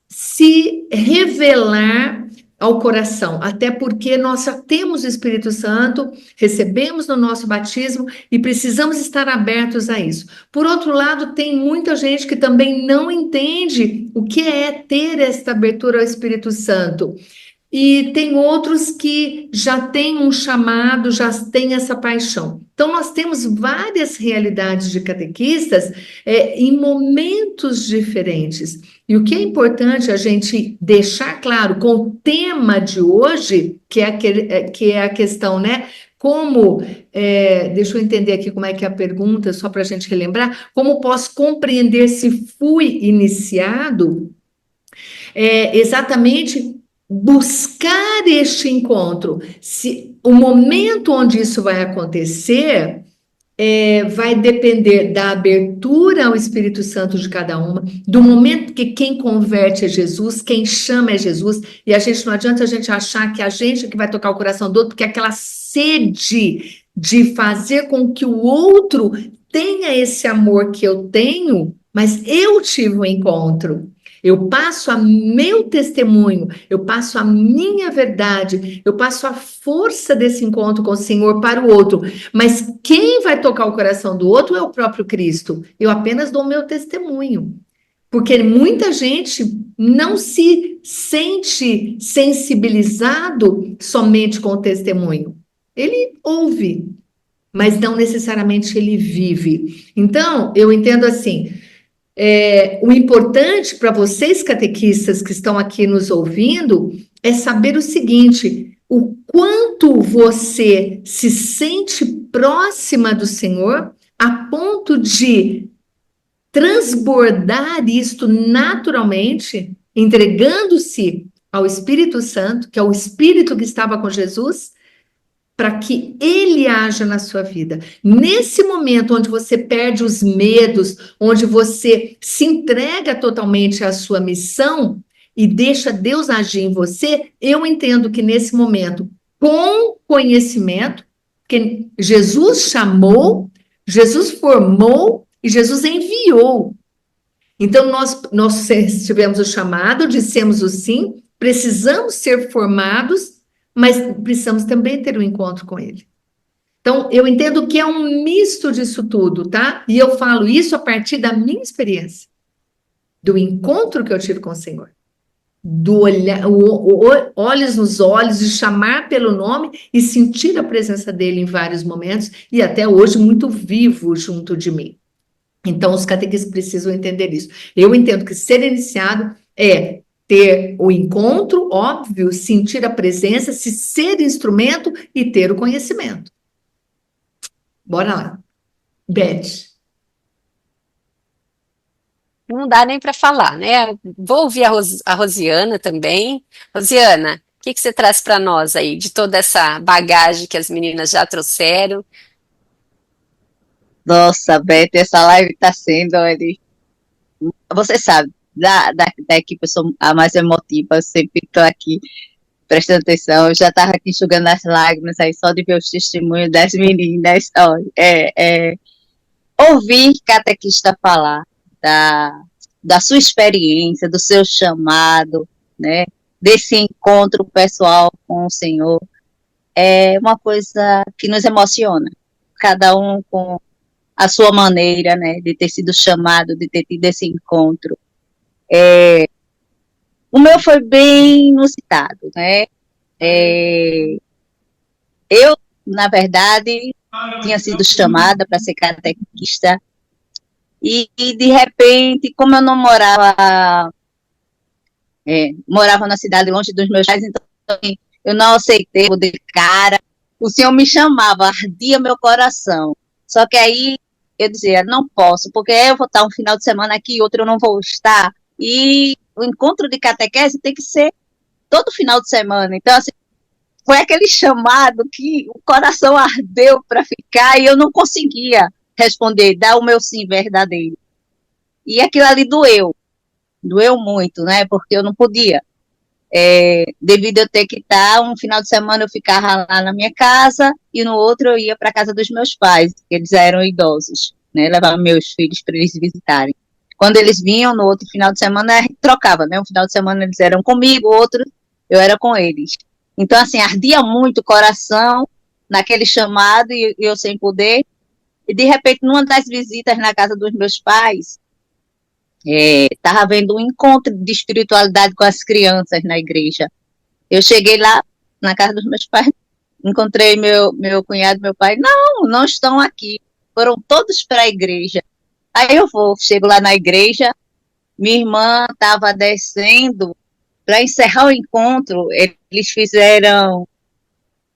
se revelar ao coração, até porque nós já temos o Espírito Santo, recebemos no nosso batismo e precisamos estar abertos a isso. Por outro lado, tem muita gente que também não entende o que é ter esta abertura ao Espírito Santo. E tem outros que já têm um chamado, já têm essa paixão. Então, nós temos várias realidades de catequistas em momentos diferentes. E o que é importante a gente deixar claro com o tema de hoje, que é a questão, né? Como, deixa eu entender aqui como é que é a pergunta, só para a gente relembrar, como posso compreender se fui iniciado? Exatamente buscar este encontro. Se o momento onde isso vai acontecer vai depender da abertura ao Espírito Santo de cada uma, do momento que quem converte é Jesus, quem chama é Jesus, e a gente não adianta a gente achar que a gente que vai tocar o coração do outro, porque aquela sede de fazer com que o outro tenha esse amor que eu tenho, mas eu tive um encontro. Eu passo a meu testemunho, eu passo a minha verdade, eu passo a força desse encontro com o Senhor para o outro. Mas quem vai tocar o coração do outro é o próprio Cristo. Eu apenas dou o meu testemunho. Porque muita gente não se sente sensibilizado somente com o testemunho. Ele ouve, mas não necessariamente ele vive. Então, eu entendo assim, o importante para vocês catequistas que estão aqui nos ouvindo é saber o seguinte: o quanto você se sente próxima do Senhor a ponto de transbordar isto naturalmente, entregando-se ao Espírito Santo, que é o Espírito que estava com Jesus, para que ele haja na sua vida. Nesse momento onde você perde os medos, onde você se entrega totalmente à sua missão e deixa Deus agir em você, eu entendo que nesse momento, com conhecimento, que Jesus chamou, Jesus formou e Jesus enviou. Então, nós tivemos o chamado, dissemos o sim, precisamos ser formados, mas precisamos também ter um encontro com Ele. Então, eu entendo que é um misto disso tudo, tá? E eu falo isso a partir da minha experiência, do encontro que eu tive com o Senhor, do olhar, olhos nos olhos, de chamar pelo nome e sentir a presença dele em vários momentos e até hoje muito vivo junto de mim. Então, os catequistas precisam entender isso. Eu entendo que ser iniciado é ter o encontro, óbvio, sentir a presença, se ser instrumento e ter o conhecimento. Bora lá. Beth. Não dá nem para falar, né? Vou ouvir a Rosiana também. Rosiana, o que você traz para nós aí, de toda essa bagagem que as meninas já trouxeram? Nossa, Beth, essa live está sendo, olha, você sabe, da equipe eu sou a mais emotiva, eu sempre estou aqui prestando atenção, eu já estava aqui enxugando as lágrimas aí só de ver os testemunhos das meninas. Olha, ouvir catequista falar da sua experiência, do seu chamado, né, desse encontro pessoal com o Senhor, é uma coisa que nos emociona, cada um com a sua maneira, né, de ter sido chamado, de ter tido esse encontro. O meu foi bem inusitado, né? Eu, na verdade, tinha sido chamada para ser catequista e, de repente, como eu não morava na cidade longe dos meus pais, então eu não aceitei de cara. O Senhor me chamava, ardia meu coração. Só que aí eu dizia, não posso, porque eu vou estar um final de semana aqui, outro eu não vou estar. E o encontro de catequese tem que ser todo final de semana. Então, assim, foi aquele chamado que o coração ardeu para ficar e eu não conseguia responder, dar o meu sim verdadeiro. E aquilo ali doeu muito, né? Porque eu não podia. Devido a eu ter que estar, um final de semana eu ficava lá na minha casa e no outro eu ia para a casa dos meus pais, que eles eram idosos, né? Levava meus filhos para eles visitarem. Quando eles vinham no outro final de semana, a gente trocava, né? Um final de semana eles eram comigo, outro eu era com eles. Então, assim, ardia muito o coração naquele chamado e eu sem poder. E, de repente, numa das visitas na casa dos meus pais, estava havendo um encontro de espiritualidade com as crianças na igreja. Eu cheguei lá na casa dos meus pais, encontrei meu cunhado e meu pai. Não estão aqui, foram todos para a igreja. Aí chego lá na igreja, minha irmã estava descendo para encerrar o encontro, eles fizeram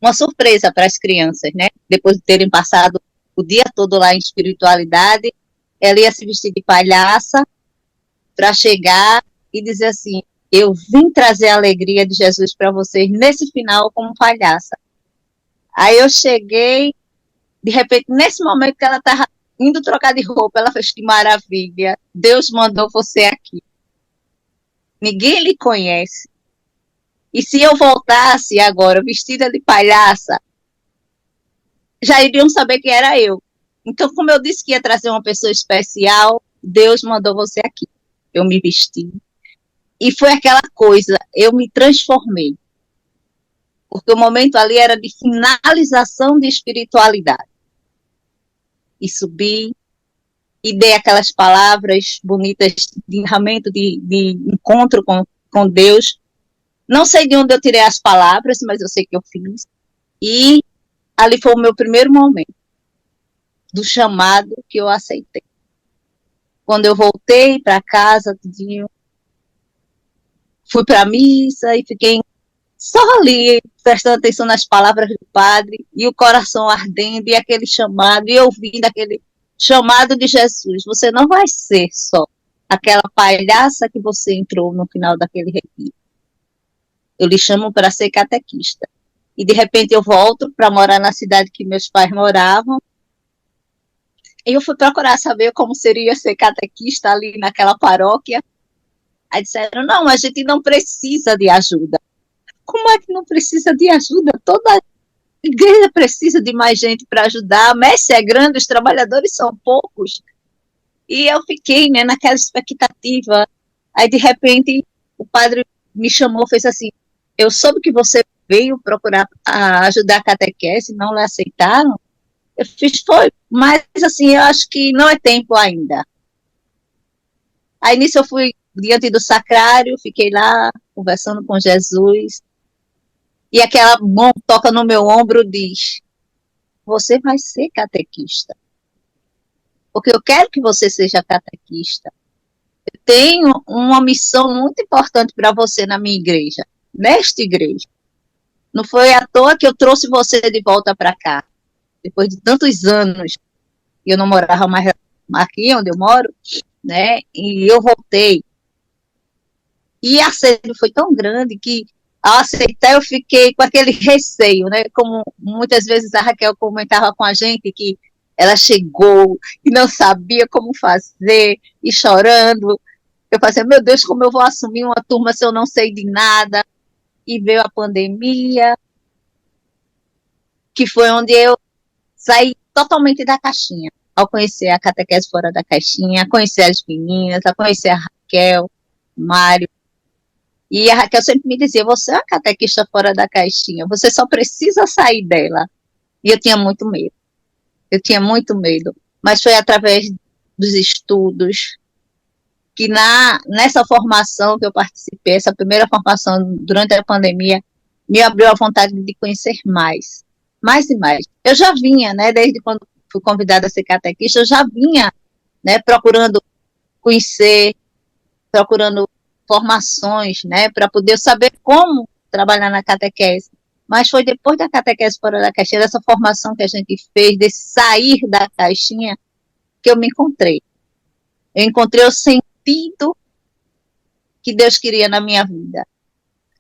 uma surpresa para as crianças, né? Depois de terem passado o dia todo lá em espiritualidade, ela ia se vestir de palhaça para chegar e dizer assim, eu vim trazer a alegria de Jesus para vocês nesse final como palhaça. Aí eu cheguei, de repente, nesse momento que ela estava indo trocar de roupa, ela fez, que maravilha, Deus mandou você aqui. Ninguém lhe conhece. E se eu voltasse agora vestida de palhaça, já iriam saber que era eu. Então, como eu disse que ia trazer uma pessoa especial, Deus mandou você aqui. Eu me vesti, E foi aquela coisa, eu me transformei. Porque o momento ali era de finalização de espiritualidade. E subi, e dei aquelas palavras bonitas de encerramento, de encontro com Deus. Não sei de onde eu tirei as palavras, mas eu sei que eu fiz. E ali foi o meu primeiro momento do chamado que eu aceitei. Quando eu voltei para casa, fui para a missa e fiquei só ali, prestando atenção nas palavras do padre, e o coração ardendo, e aquele chamado, e ouvindo aquele chamado de Jesus. Você não vai ser só aquela palhaça que você entrou no final daquele retiro. Eu lhe chamo para ser catequista. E de repente eu volto para morar na cidade que meus pais moravam, e eu fui procurar saber como seria ser catequista ali naquela paróquia. Aí disseram, não, a gente não precisa de ajuda. Como é que não precisa de ajuda? Toda igreja precisa de mais gente para ajudar. A messe é grande, os trabalhadores são poucos. E eu fiquei, né, naquela expectativa. Aí, de repente, o padre me chamou, fez assim, eu soube que você veio procurar ajudar a catequese, não lhe aceitaram? Eu fiz, foi, mas assim, eu acho que não é tempo ainda. Aí, nisso, eu fui diante do sacrário, fiquei lá, conversando com Jesus, e aquela mão toca no meu ombro e diz, você vai ser catequista. Porque eu quero que você seja catequista. Eu tenho uma missão muito importante para você na minha igreja, nesta igreja. Não foi à toa que eu trouxe você de volta para cá. Depois de tantos anos, eu não morava mais aqui onde eu moro, né? E eu voltei. E a sede foi tão grande que, ao aceitar, eu fiquei com aquele receio, né? Como muitas vezes a Raquel comentava com a gente, que ela chegou e não sabia como fazer, e chorando. Eu falei, meu Deus, como eu vou assumir uma turma se eu não sei de nada? E veio a pandemia, que foi onde eu saí totalmente da caixinha, ao conhecer a catequese fora da caixinha, a conhecer as meninas, a conhecer a Raquel, Mário. E a Raquel sempre me dizia, você é uma catequista fora da caixinha, você só precisa sair dela. E eu tinha muito medo. Mas foi através dos estudos, que nessa formação que eu participei, essa primeira formação durante a pandemia, me abriu a vontade de conhecer mais e mais. Eu já vinha, né, desde quando fui convidada a ser catequista, eu já vinha, né, procurando conhecer, procurando formações, né, para poder saber como trabalhar na catequese. Mas foi depois da catequese fora da caixinha, dessa formação que a gente fez, desse sair da caixinha, que eu me encontrei. Eu encontrei o sentido que Deus queria na minha vida.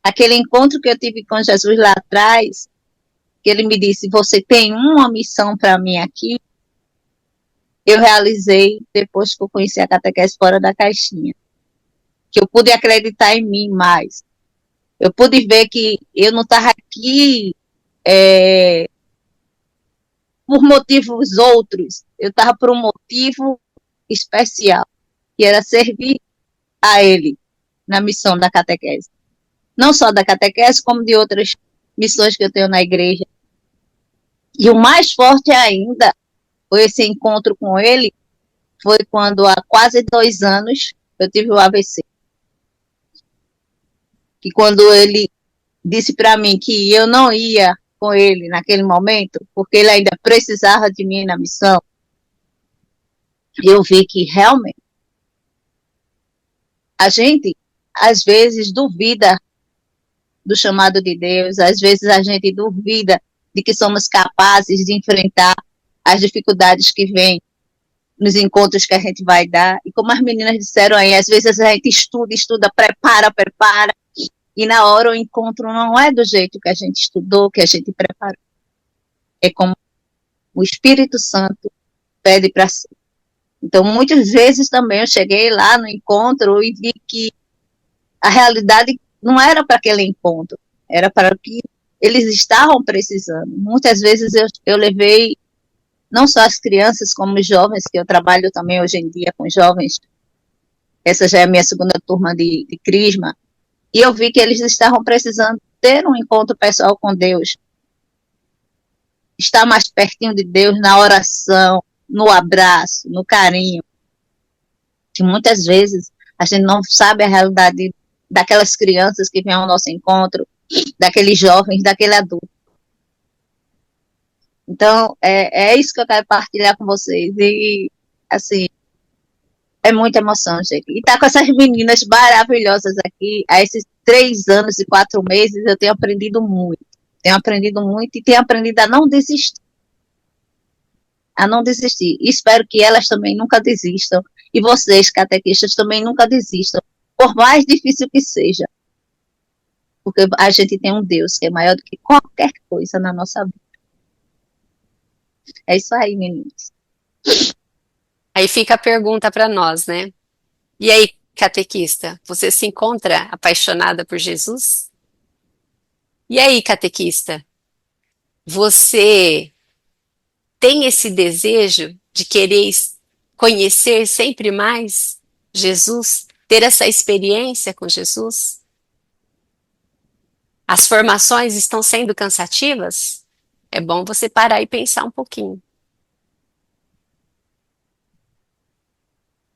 Aquele encontro que eu tive com Jesus lá atrás, que ele me disse, você tem uma missão para mim aqui, eu realizei depois que eu conheci a catequese fora da caixinha. Que eu pude acreditar em mim mais. Eu pude ver que eu não estava aqui por motivos outros, eu estava por um motivo especial, que era servir a ele na missão da catequese. Não só da catequese, como de outras missões que eu tenho na igreja. E o mais forte ainda foi esse encontro com ele, foi quando há quase 2 anos eu tive o AVC. Que quando ele disse para mim que eu não ia com ele naquele momento, porque ele ainda precisava de mim na missão, eu vi que realmente a gente, às vezes, duvida do chamado de Deus, às vezes a gente duvida de que somos capazes de enfrentar as dificuldades que vêm nos encontros que a gente vai dar. E como as meninas disseram aí, às vezes a gente estuda, prepara, e na hora o encontro não é do jeito que a gente estudou, que a gente preparou. É como o Espírito Santo pede para si. Então, muitas vezes também eu cheguei lá no encontro e vi que a realidade não era para aquele encontro, era para o que eles estavam precisando. Muitas vezes eu levei não só as crianças, como os jovens, que eu trabalho também hoje em dia com jovens, essa já é a minha segunda turma de Crisma, e eu vi que eles estavam precisando ter um encontro pessoal com Deus, estar mais pertinho de Deus na oração, no abraço, no carinho, que muitas vezes a gente não sabe a realidade daquelas crianças que vêm ao nosso encontro, daqueles jovens, daquele adulto. Então, é isso que eu quero partilhar com vocês. E, assim, é muita emoção, gente. E estar com essas meninas maravilhosas aqui, há esses 3 anos e 4 meses, eu tenho aprendido muito. Tenho aprendido muito e tenho aprendido a não desistir. A não desistir. E espero que elas também nunca desistam. E vocês, catequistas, também nunca desistam. Por mais difícil que seja. Porque a gente tem um Deus que é maior do que qualquer coisa na nossa vida. É isso aí, meninos. Aí fica a pergunta para nós, né? E aí, catequista, você se encontra apaixonada por Jesus? E aí, catequista, você tem esse desejo de querer conhecer sempre mais Jesus? Ter essa experiência com Jesus? As formações estão sendo cansativas? É bom você parar e pensar um pouquinho.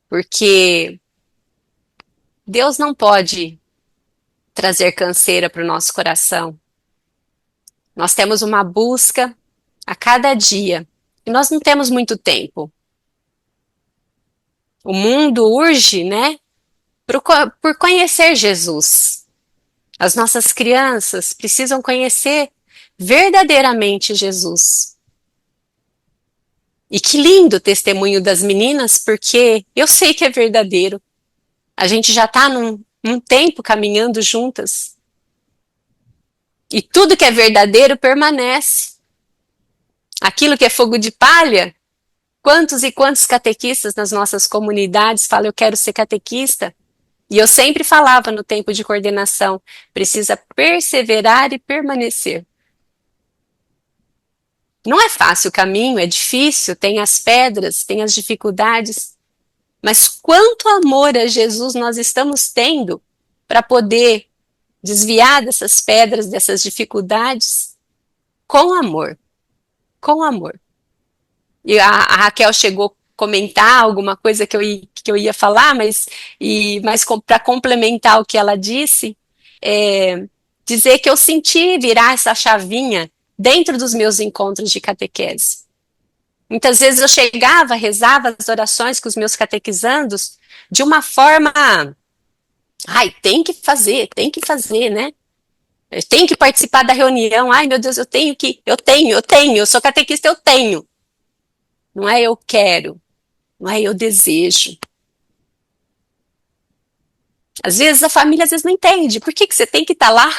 Porque Deus não pode trazer canseira para o nosso coração. Nós temos uma busca a cada dia e nós não temos muito tempo. O mundo urge, né, por conhecer Jesus. As nossas crianças precisam conhecer verdadeiramente Jesus. E que lindo o testemunho das meninas, porque eu sei que é verdadeiro. A gente já está num tempo caminhando juntas. E tudo que é verdadeiro permanece. Aquilo que é fogo de palha, quantos e quantos catequistas nas nossas comunidades falam, eu quero ser catequista? E eu sempre falava no tempo de coordenação, precisa perseverar e permanecer. Não é fácil o caminho, é difícil, tem as pedras, tem as dificuldades, mas quanto amor a Jesus nós estamos tendo para poder desviar dessas pedras, dessas dificuldades, com amor, com amor. E a Raquel chegou a comentar alguma coisa que eu ia falar, mas para complementar o que ela disse, dizer que eu senti virar essa chavinha dentro dos meus encontros de catequese. Muitas vezes eu chegava, rezava as orações com os meus catequizandos de uma forma, tem que fazer, né? Tem que participar da reunião, meu Deus, eu sou catequista, eu tenho. Não é eu quero, não é eu desejo. Às vezes a família não entende, por que você tem que estar lá?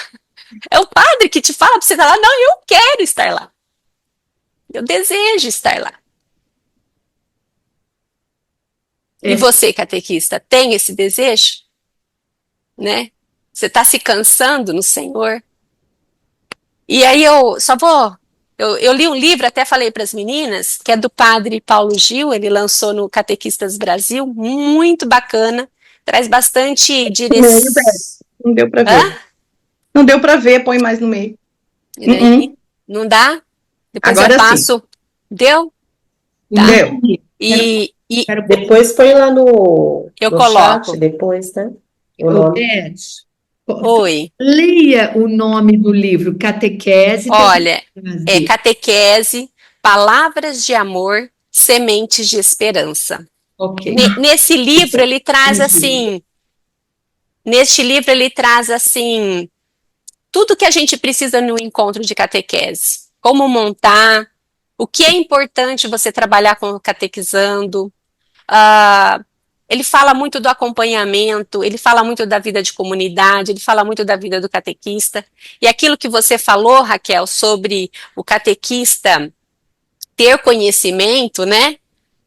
É o padre que te fala para você estar lá. Não, eu quero estar lá. Eu desejo estar lá. E você, catequista, tem esse desejo? Né? Você está se cansando no Senhor? E aí eu li um livro, até falei para as meninas, que é do padre Paulo Gil, ele lançou no Catequistas Brasil, muito bacana, traz bastante direção. Não deu para ver. Não deu para ver, põe mais no meio. Não dá? Depois agora eu passo. Sim. Deu? Tá. Deu. E depois põe lá no coloco. Chat, depois, né? Oi. Leia o nome do livro, Catequese. Olha, Catequese, Palavras de Amor, Sementes de Esperança. Okay. Nesse livro ele traz assim, tudo que a gente precisa no encontro de catequese. Como montar, o que é importante você trabalhar com o catequizando. Ele fala muito do acompanhamento, ele fala muito da vida de comunidade, ele fala muito da vida do catequista. E aquilo que você falou, Raquel, sobre o catequista ter conhecimento, né?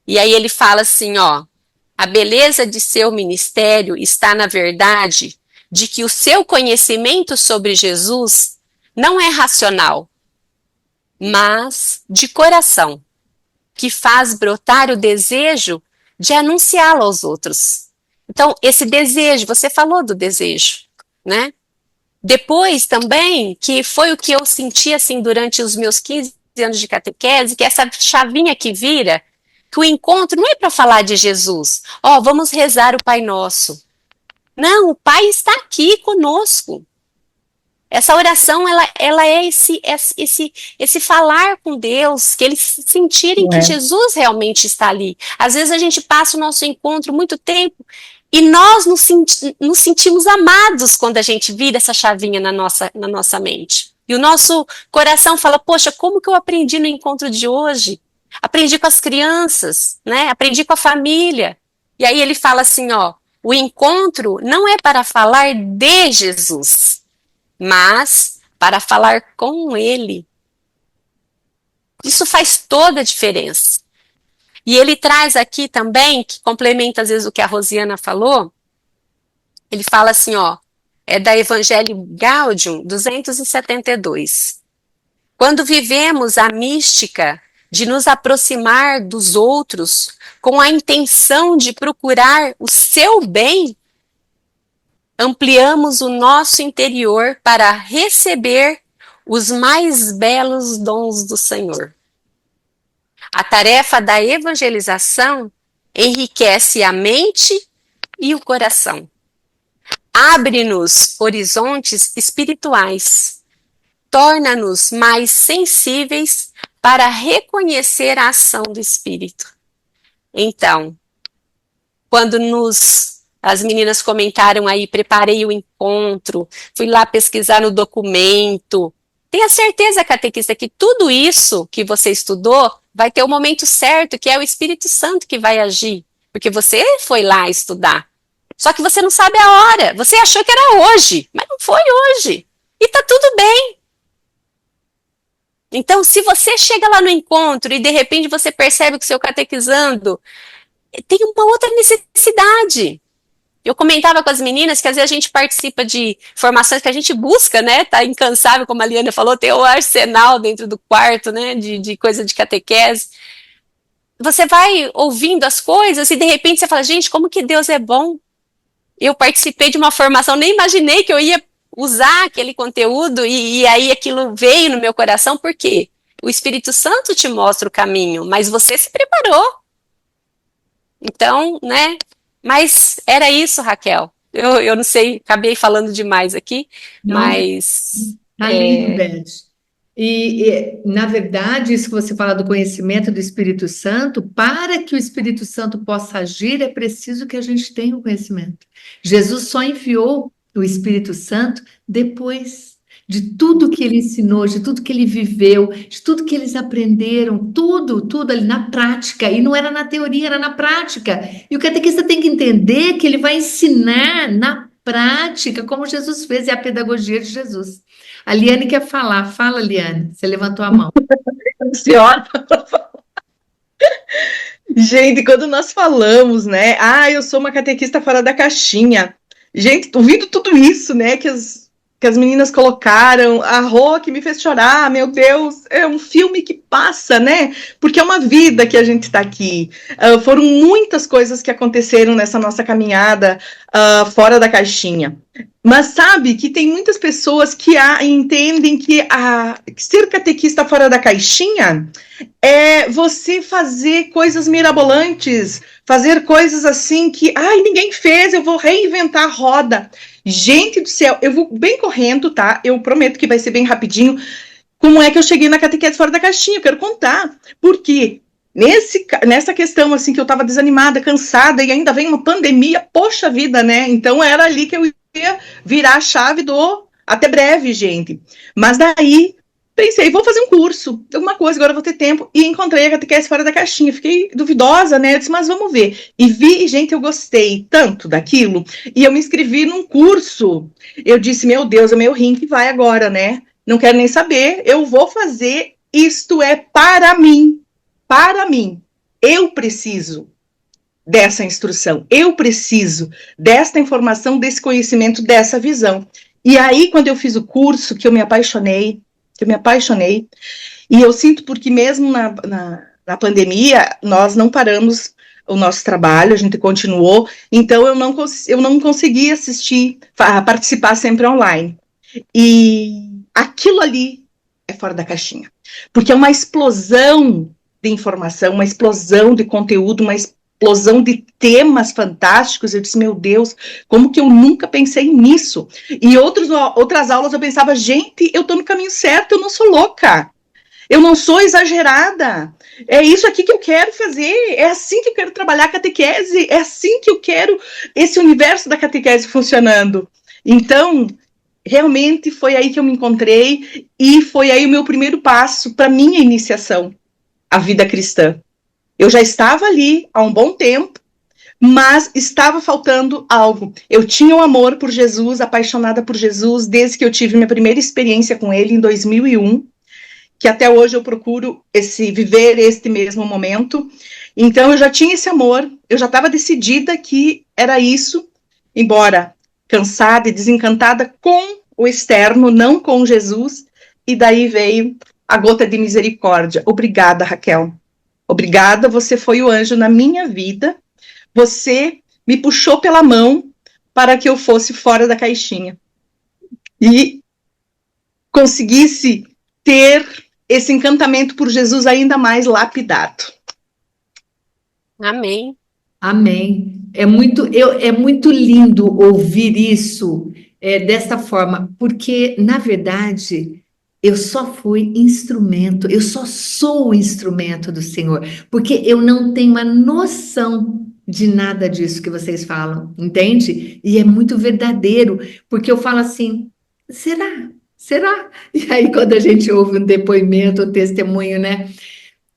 E aí ele fala assim, a beleza de seu ministério está na verdade de que o seu conhecimento sobre Jesus não é racional, mas de coração, que faz brotar o desejo de anunciá-lo aos outros. Então, esse desejo, você falou do desejo, né? Depois também, que foi o que eu senti assim durante os meus 15 anos de catequese, que essa chavinha que vira, que o encontro não é para falar de Jesus. Ó, vamos rezar o Pai Nosso. Não, o Pai está aqui conosco. Essa oração, ela é esse falar com Deus, que eles sentirem que Jesus realmente está ali. Às vezes a gente passa o nosso encontro muito tempo e nós nos sentimos amados quando a gente vira essa chavinha na nossa mente. E o nosso coração fala, poxa, como que eu aprendi no encontro de hoje? Aprendi com as crianças, né? Aprendi com a família. E aí ele fala assim, ó, o encontro não é para falar de Jesus, mas para falar com ele. Isso faz toda a diferença. E ele traz aqui também, que complementa às vezes o que a Rosiana falou, ele fala assim, ó, é da Evangelii Gaudium 272. Quando vivemos a mística de nos aproximar dos outros com a intenção de procurar o seu bem, ampliamos o nosso interior para receber os mais belos dons do Senhor. A tarefa da evangelização enriquece a mente e o coração. Abre-nos horizontes espirituais. Torna-nos mais sensíveis para reconhecer a ação do Espírito. Então, quando as meninas comentaram aí, preparei o encontro, fui lá pesquisar no documento. Tenha certeza, catequista, que tudo isso que você estudou vai ter o momento certo, que é o Espírito Santo que vai agir. Porque você foi lá estudar. Só que você não sabe a hora. Você achou que era hoje, mas não foi hoje. E tá tudo bem. Então, se você chega lá no encontro e de repente você percebe que o seu catequizando tem uma outra necessidade. Eu comentava com as meninas que às vezes a gente participa de formações que a gente busca, né? Tá incansável, como a Liana falou, ter o arsenal dentro do quarto, né? De coisa de catequese. Você vai ouvindo as coisas e de repente você fala, gente, como que Deus é bom. Eu participei de uma formação, nem imaginei que eu ia usar aquele conteúdo e aí aquilo veio no meu coração, porque o Espírito Santo te mostra o caminho, mas você se preparou. Então, né? Mas era isso, Raquel. Eu não sei, acabei falando demais aqui, Não, mas... tá lindo, Beth. Na verdade, isso que você fala do conhecimento do Espírito Santo, para que o Espírito Santo possa agir, é preciso que a gente tenha o conhecimento. Jesus só enviou o Espírito Santo depois de tudo que ele ensinou, de tudo que ele viveu, de tudo que eles aprenderam, tudo ali na prática. E não era na teoria, era na prática. E o catequista tem que entender que ele vai ensinar na prática, como Jesus fez, é a pedagogia de Jesus. A Liane quer falar. Fala, Liane. Você levantou a mão. Senhora. Gente, quando nós falamos, né? Ah, eu sou uma catequista fora da caixinha. Gente, ouvindo tudo isso, né? Que as meninas colocaram, a Rô que me fez chorar, meu Deus, é um filme que passa, né? Porque é uma vida que a gente está aqui. Foram muitas coisas que aconteceram nessa nossa caminhada fora da caixinha. Mas sabe que tem muitas pessoas que entendem que ser catequista fora da caixinha é você fazer coisas mirabolantes, fazer coisas assim que, ninguém fez, eu vou reinventar a roda. Gente do céu, eu vou bem correndo, tá? Eu prometo que vai ser bem rapidinho. Como é que eu cheguei na catequese fora da caixinha? Eu quero contar. Porque nessa questão, assim, que eu tava desanimada, cansada, e ainda vem uma pandemia, poxa vida, né? Então era ali que eu ia virar a chave do até breve, gente. Mas daí pensei, vou fazer um curso, alguma coisa, agora eu vou ter tempo, e encontrei a catequese fora da caixinha. Fiquei duvidosa, né? Eu disse, mas vamos ver. E vi, gente, eu gostei tanto daquilo, e eu me inscrevi num curso. Eu disse, meu Deus, é meu rim que vai agora, né? Não quero nem saber, eu vou fazer, isto é para mim. Para mim. Eu preciso dessa instrução, eu preciso desta informação, desse conhecimento, dessa visão. E aí, quando eu fiz o curso, que eu me apaixonei, e eu sinto porque mesmo na pandemia, nós não paramos o nosso trabalho, a gente continuou, então eu não consegui participar sempre online. E aquilo ali é fora da caixinha, porque é uma explosão de informação, uma explosão de conteúdo, uma explosão de temas fantásticos. Eu disse, meu Deus, como que eu nunca pensei nisso? E outras aulas eu pensava, gente, eu estou no caminho certo, eu não sou louca, eu não sou exagerada, é isso aqui que eu quero fazer, é assim que eu quero trabalhar a catequese, é assim que eu quero esse universo da catequese funcionando. Então, realmente foi aí que eu me encontrei e foi aí o meu primeiro passo para minha iniciação à vida cristã. Eu já estava ali há um bom tempo, mas estava faltando algo. Eu tinha um amor por Jesus, apaixonada por Jesus, desde que eu tive minha primeira experiência com ele em 2001, que até hoje eu procuro viver este mesmo momento. Então eu já tinha esse amor, eu já estava decidida que era isso, embora cansada e desencantada com o externo, não com Jesus, e daí veio a gota de misericórdia. Obrigada, Raquel. Obrigada, você foi o anjo na minha vida, você me puxou pela mão para que eu fosse fora da caixinha e conseguisse ter esse encantamento por Jesus ainda mais lapidado. Amém. Amém. É muito lindo ouvir isso desta forma, porque, na verdade, eu só fui instrumento, eu só sou instrumento do Senhor, porque eu não tenho a noção de nada disso que vocês falam, entende? E é muito verdadeiro, porque eu falo assim, será? Será? E aí, quando a gente ouve um depoimento, um testemunho, né?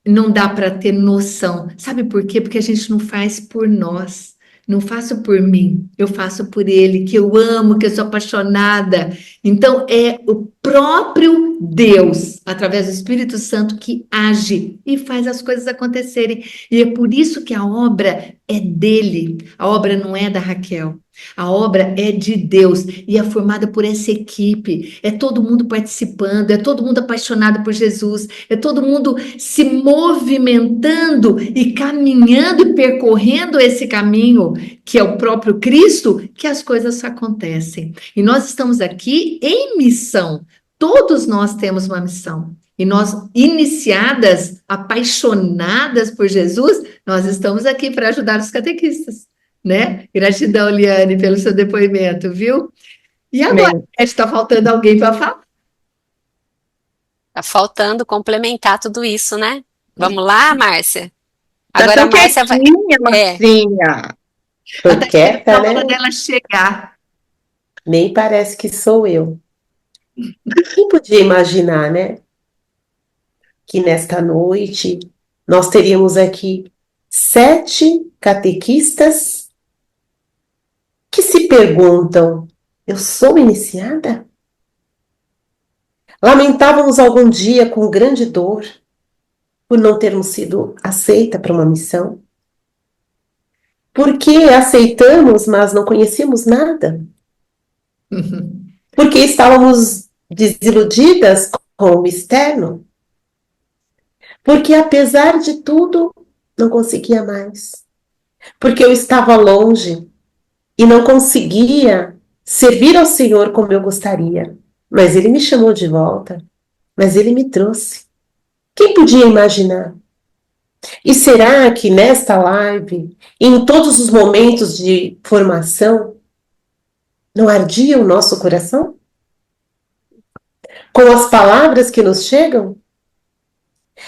Não dá para ter noção. Sabe por quê? Porque a gente não faz por nós. Não faço por mim, eu faço por ele, que eu amo, que eu sou apaixonada. Então, é o próprio Deus, através do Espírito Santo, que age e faz as coisas acontecerem. E é por isso que a obra é dele, a obra não é da Raquel. A obra é de Deus e é formada por essa equipe. É todo mundo participando, é todo mundo apaixonado por Jesus, é todo mundo se movimentando e caminhando e percorrendo esse caminho, que é o próprio Cristo, que as coisas acontecem. E nós estamos aqui em missão. Todos nós temos uma missão. E nós, iniciadas, apaixonadas por Jesus, nós estamos aqui para ajudar os catequistas, né? Gratidão, Liane, pelo seu depoimento, viu? E agora, está faltando alguém para falar? Tá faltando complementar tudo isso, né? Vamos lá, Márcia? Tá Agora a tão Márcia vai. quietinha, Marcinha. Tô Ela está quieta, esperando a hora né? dela chegar. Nem parece que sou eu. Quem podia imaginar, né? Que nesta noite nós teríamos aqui 7 catequistas que se perguntam: eu sou iniciada? Lamentávamos algum dia com grande dor por não termos sido aceita para uma missão. Porque aceitamos, mas não conhecíamos nada. Porque estávamos desiludidas com o externo. Porque apesar de tudo, não conseguia mais. Porque eu estava longe e não conseguia servir ao Senhor como eu gostaria. Mas Ele me chamou de volta. Mas Ele me trouxe. Quem podia imaginar? E será que nesta live, em todos os momentos de formação, não ardia o nosso coração? Com as palavras que nos chegam?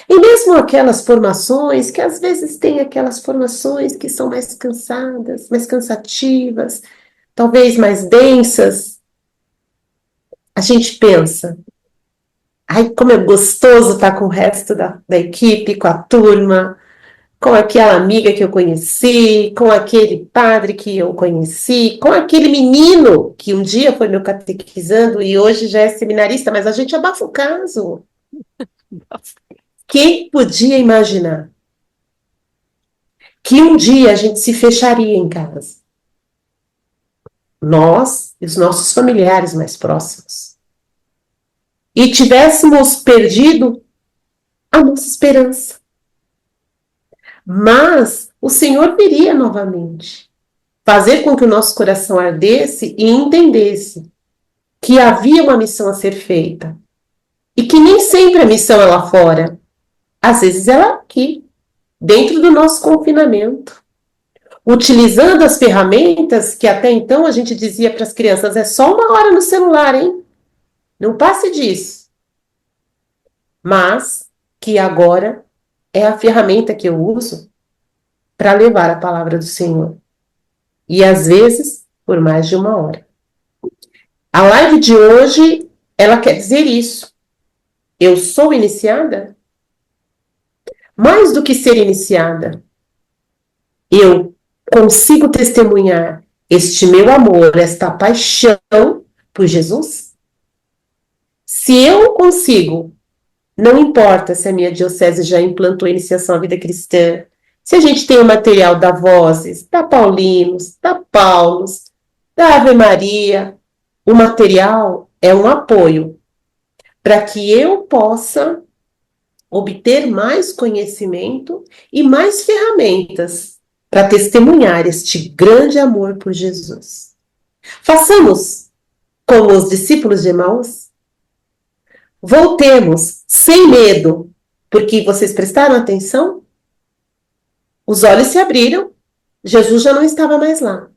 E mesmo aquelas formações, que às vezes tem aquelas formações que são mais cansadas, mais cansativas, talvez mais densas, a gente pensa, ai, como é gostoso estar com o resto da equipe, com a turma, com aquela amiga que eu conheci, com aquele padre que eu conheci, com aquele menino que um dia foi meu catequizando e hoje já é seminarista, mas a gente abafa o caso. Quem podia imaginar que um dia a gente se fecharia em casa? Nós e os nossos familiares mais próximos. E tivéssemos perdido a nossa esperança. Mas o Senhor viria novamente, fazer com que o nosso coração ardesse e entendesse que havia uma missão a ser feita. E que nem sempre a missão é lá fora. Às vezes ela é aqui, dentro do nosso confinamento. Utilizando as ferramentas que até então a gente dizia para as crianças, é só 1 hora no celular, hein? Não passe disso. Mas que agora é a ferramenta que eu uso para levar a palavra do Senhor. E às vezes, por mais de 1 hora. A live de hoje, ela quer dizer isso. Eu sou iniciada? Mais do que ser iniciada, eu consigo testemunhar este meu amor, esta paixão por Jesus? Se eu consigo, não importa se a minha diocese já implantou a iniciação à vida cristã, se a gente tem o material da Vozes, da Paulinos, da Paulos, da Ave Maria, o material é um apoio para que eu possa obter mais conhecimento e mais ferramentas para testemunhar este grande amor por Jesus. Façamos como os discípulos de Emaús. Voltemos sem medo, porque vocês prestaram atenção? Os olhos se abriram, Jesus já não estava mais lá.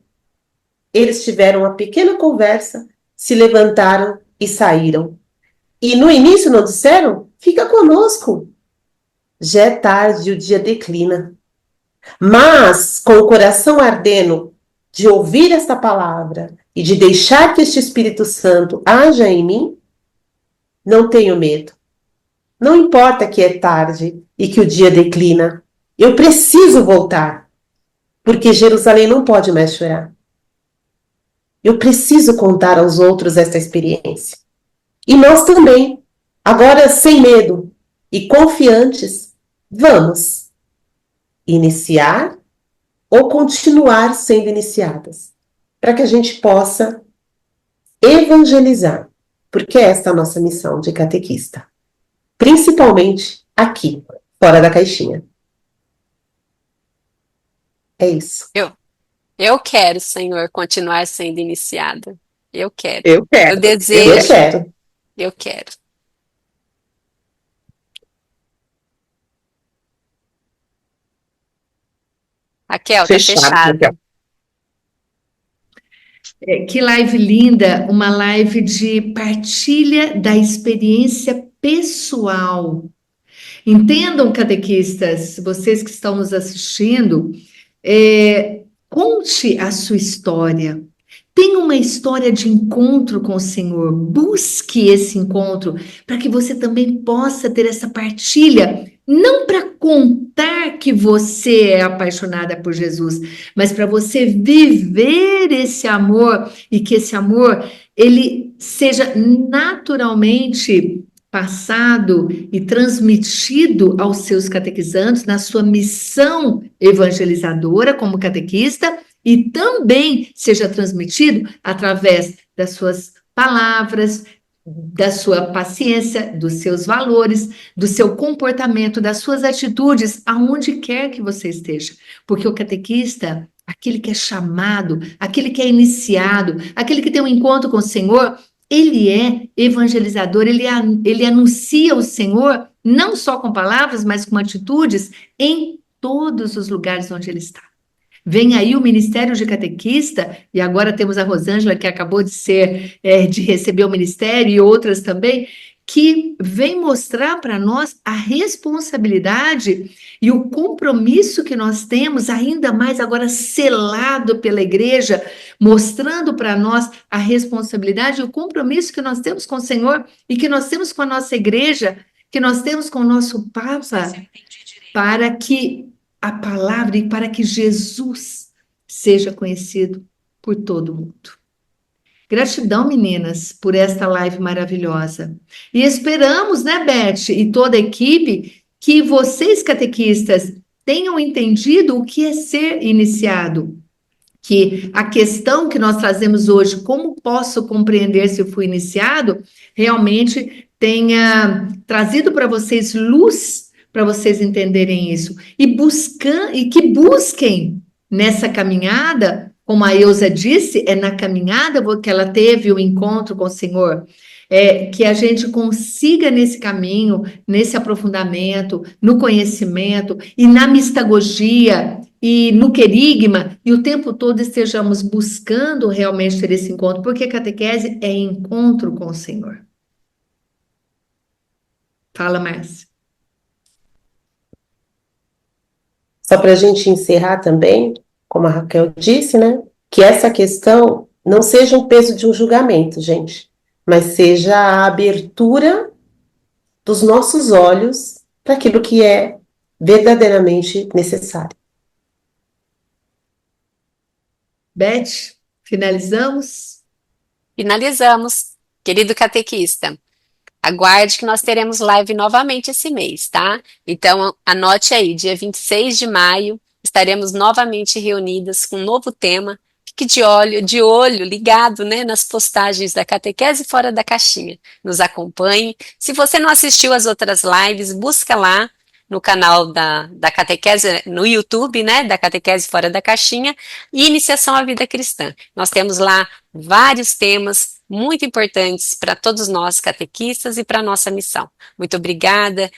Eles tiveram uma pequena conversa, se levantaram e saíram. E no início não disseram? Fica conosco. Já é tarde, o dia declina. Mas, com o coração ardendo de ouvir esta palavra e de deixar que este Espírito Santo haja em mim, não tenho medo. Não importa que é tarde e que o dia declina. Eu preciso voltar, porque Jerusalém não pode mais chorar. Eu preciso contar aos outros esta experiência. E nós também, agora sem medo e confiantes, vamos iniciar ou continuar sendo iniciadas, para que a gente possa evangelizar, porque esta é a nossa missão de catequista, principalmente aqui, fora da caixinha. É isso. Eu quero, Senhor, continuar sendo iniciada. Eu quero. Eu quero. Eu desejo. Eu quero. Eu quero. Raquel, tá fechado. Raquel. Que live linda, uma live de partilha da experiência pessoal. Entendam, catequistas, vocês que estão nos assistindo, conte a sua história. Tenha uma história de encontro com o Senhor. Busque esse encontro para que você também possa ter essa partilha. Não para contar que você é apaixonada por Jesus, mas para você viver esse amor e que esse amor ele seja naturalmente passado e transmitido aos seus catequizandos na sua missão evangelizadora como catequista e também seja transmitido através das suas palavras, da sua paciência, dos seus valores, do seu comportamento, das suas atitudes, aonde quer que você esteja. Porque o catequista, aquele que é chamado, aquele que é iniciado, aquele que tem um encontro com o Senhor, ele é evangelizador, ele anuncia o Senhor, não só com palavras, mas com atitudes, em todos os lugares onde ele está. Vem aí o Ministério de Catequista, e agora temos a Rosângela, que acabou de receber o ministério, e outras também, que vem mostrar para nós a responsabilidade e o compromisso que nós temos, ainda mais agora selado pela igreja, mostrando para nós a responsabilidade e o compromisso que nós temos com o Senhor e que nós temos com a nossa igreja, que nós temos com o nosso Papa, para que a palavra e para que Jesus seja conhecido por todo mundo. Gratidão, meninas, por esta live maravilhosa. E esperamos, né, Beth, e toda a equipe, que vocês, catequistas, tenham entendido o que é ser iniciado. Que a questão que nós trazemos hoje, como posso compreender se eu fui iniciado, realmente tenha trazido para vocês luz para vocês entenderem isso. E que busquem nessa caminhada, como a Eusa disse, é na caminhada que ela teve o encontro com o Senhor. Que a gente consiga nesse caminho, nesse aprofundamento, no conhecimento e na mistagogia e no querigma, e o tempo todo estejamos buscando realmente ter esse encontro, porque catequese é encontro com o Senhor. Fala, Márcia. Só para a gente encerrar também, como a Raquel disse, né? Que essa questão não seja um peso de um julgamento, gente, mas seja a abertura dos nossos olhos para aquilo que é verdadeiramente necessário. Beth, finalizamos? Finalizamos. Querido catequista, aguarde que nós teremos live novamente esse mês, tá? Então, anote aí, dia 26 de maio, estaremos novamente reunidas com um novo tema. Fique de olho, ligado, né, nas postagens da Catequese Fora da Caixinha. Nos acompanhe. Se você não assistiu às outras lives, busca lá no canal da Catequese, no YouTube, né, da Catequese Fora da Caixinha, e Iniciação à Vida Cristã. Nós temos lá vários temas muito importantes para todos nós catequistas e para a nossa missão. Muito obrigada,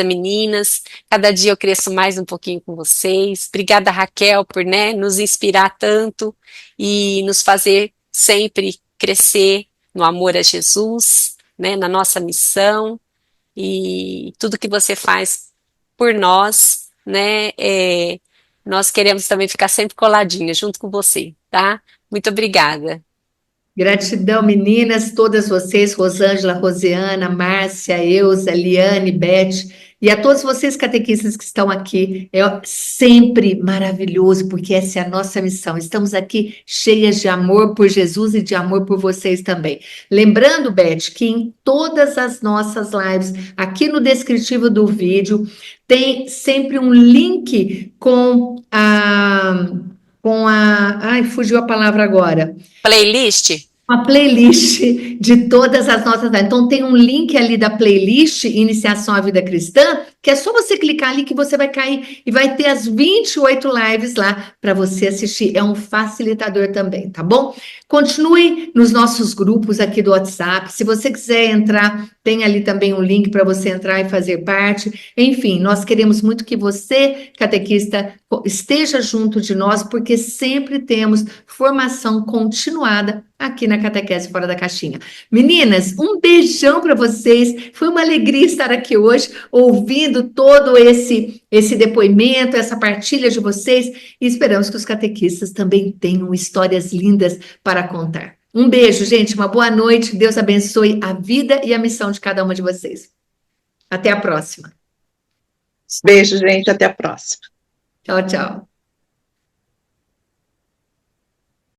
meninas, cada dia eu cresço mais um pouquinho com vocês, obrigada Raquel por, né, nos inspirar tanto e nos fazer sempre crescer no amor a Jesus, né, na nossa missão, e tudo que você faz por nós, né, nós queremos também ficar sempre coladinha junto com você, tá? Muito obrigada. Gratidão, meninas, todas vocês, Rosângela, Rosiana, Márcia, Eusa, Liane, Beth, e a todos vocês catequistas que estão aqui. É sempre maravilhoso, porque essa é a nossa missão. Estamos aqui cheias de amor por Jesus e de amor por vocês também. Lembrando, Beth, que em todas as nossas lives, aqui no descritivo do vídeo, tem sempre um link com ai, fugiu a palavra agora. Playlist? Uma playlist de todas as nossas lives. Então, tem um link ali da playlist Iniciação à Vida Cristã, que é só você clicar ali que você vai cair e vai ter as 28 lives lá para você assistir. É um facilitador também, tá bom? Continue nos nossos grupos aqui do WhatsApp. Se você quiser entrar, tem ali também um link para você entrar e fazer parte. Enfim, nós queremos muito que você, catequista, esteja junto de nós, porque sempre temos formação continuada aqui na Catequese Fora da Caixinha. Meninas, um beijão para vocês. Foi uma alegria estar aqui hoje, ouvindo todo esse depoimento, essa partilha de vocês, e esperamos que os catequistas também tenham histórias lindas para contar. Um beijo, gente, uma boa noite. Deus abençoe a vida e a missão de cada uma de vocês. Até a próxima. Beijo, gente, até a próxima. Tchau, tchau.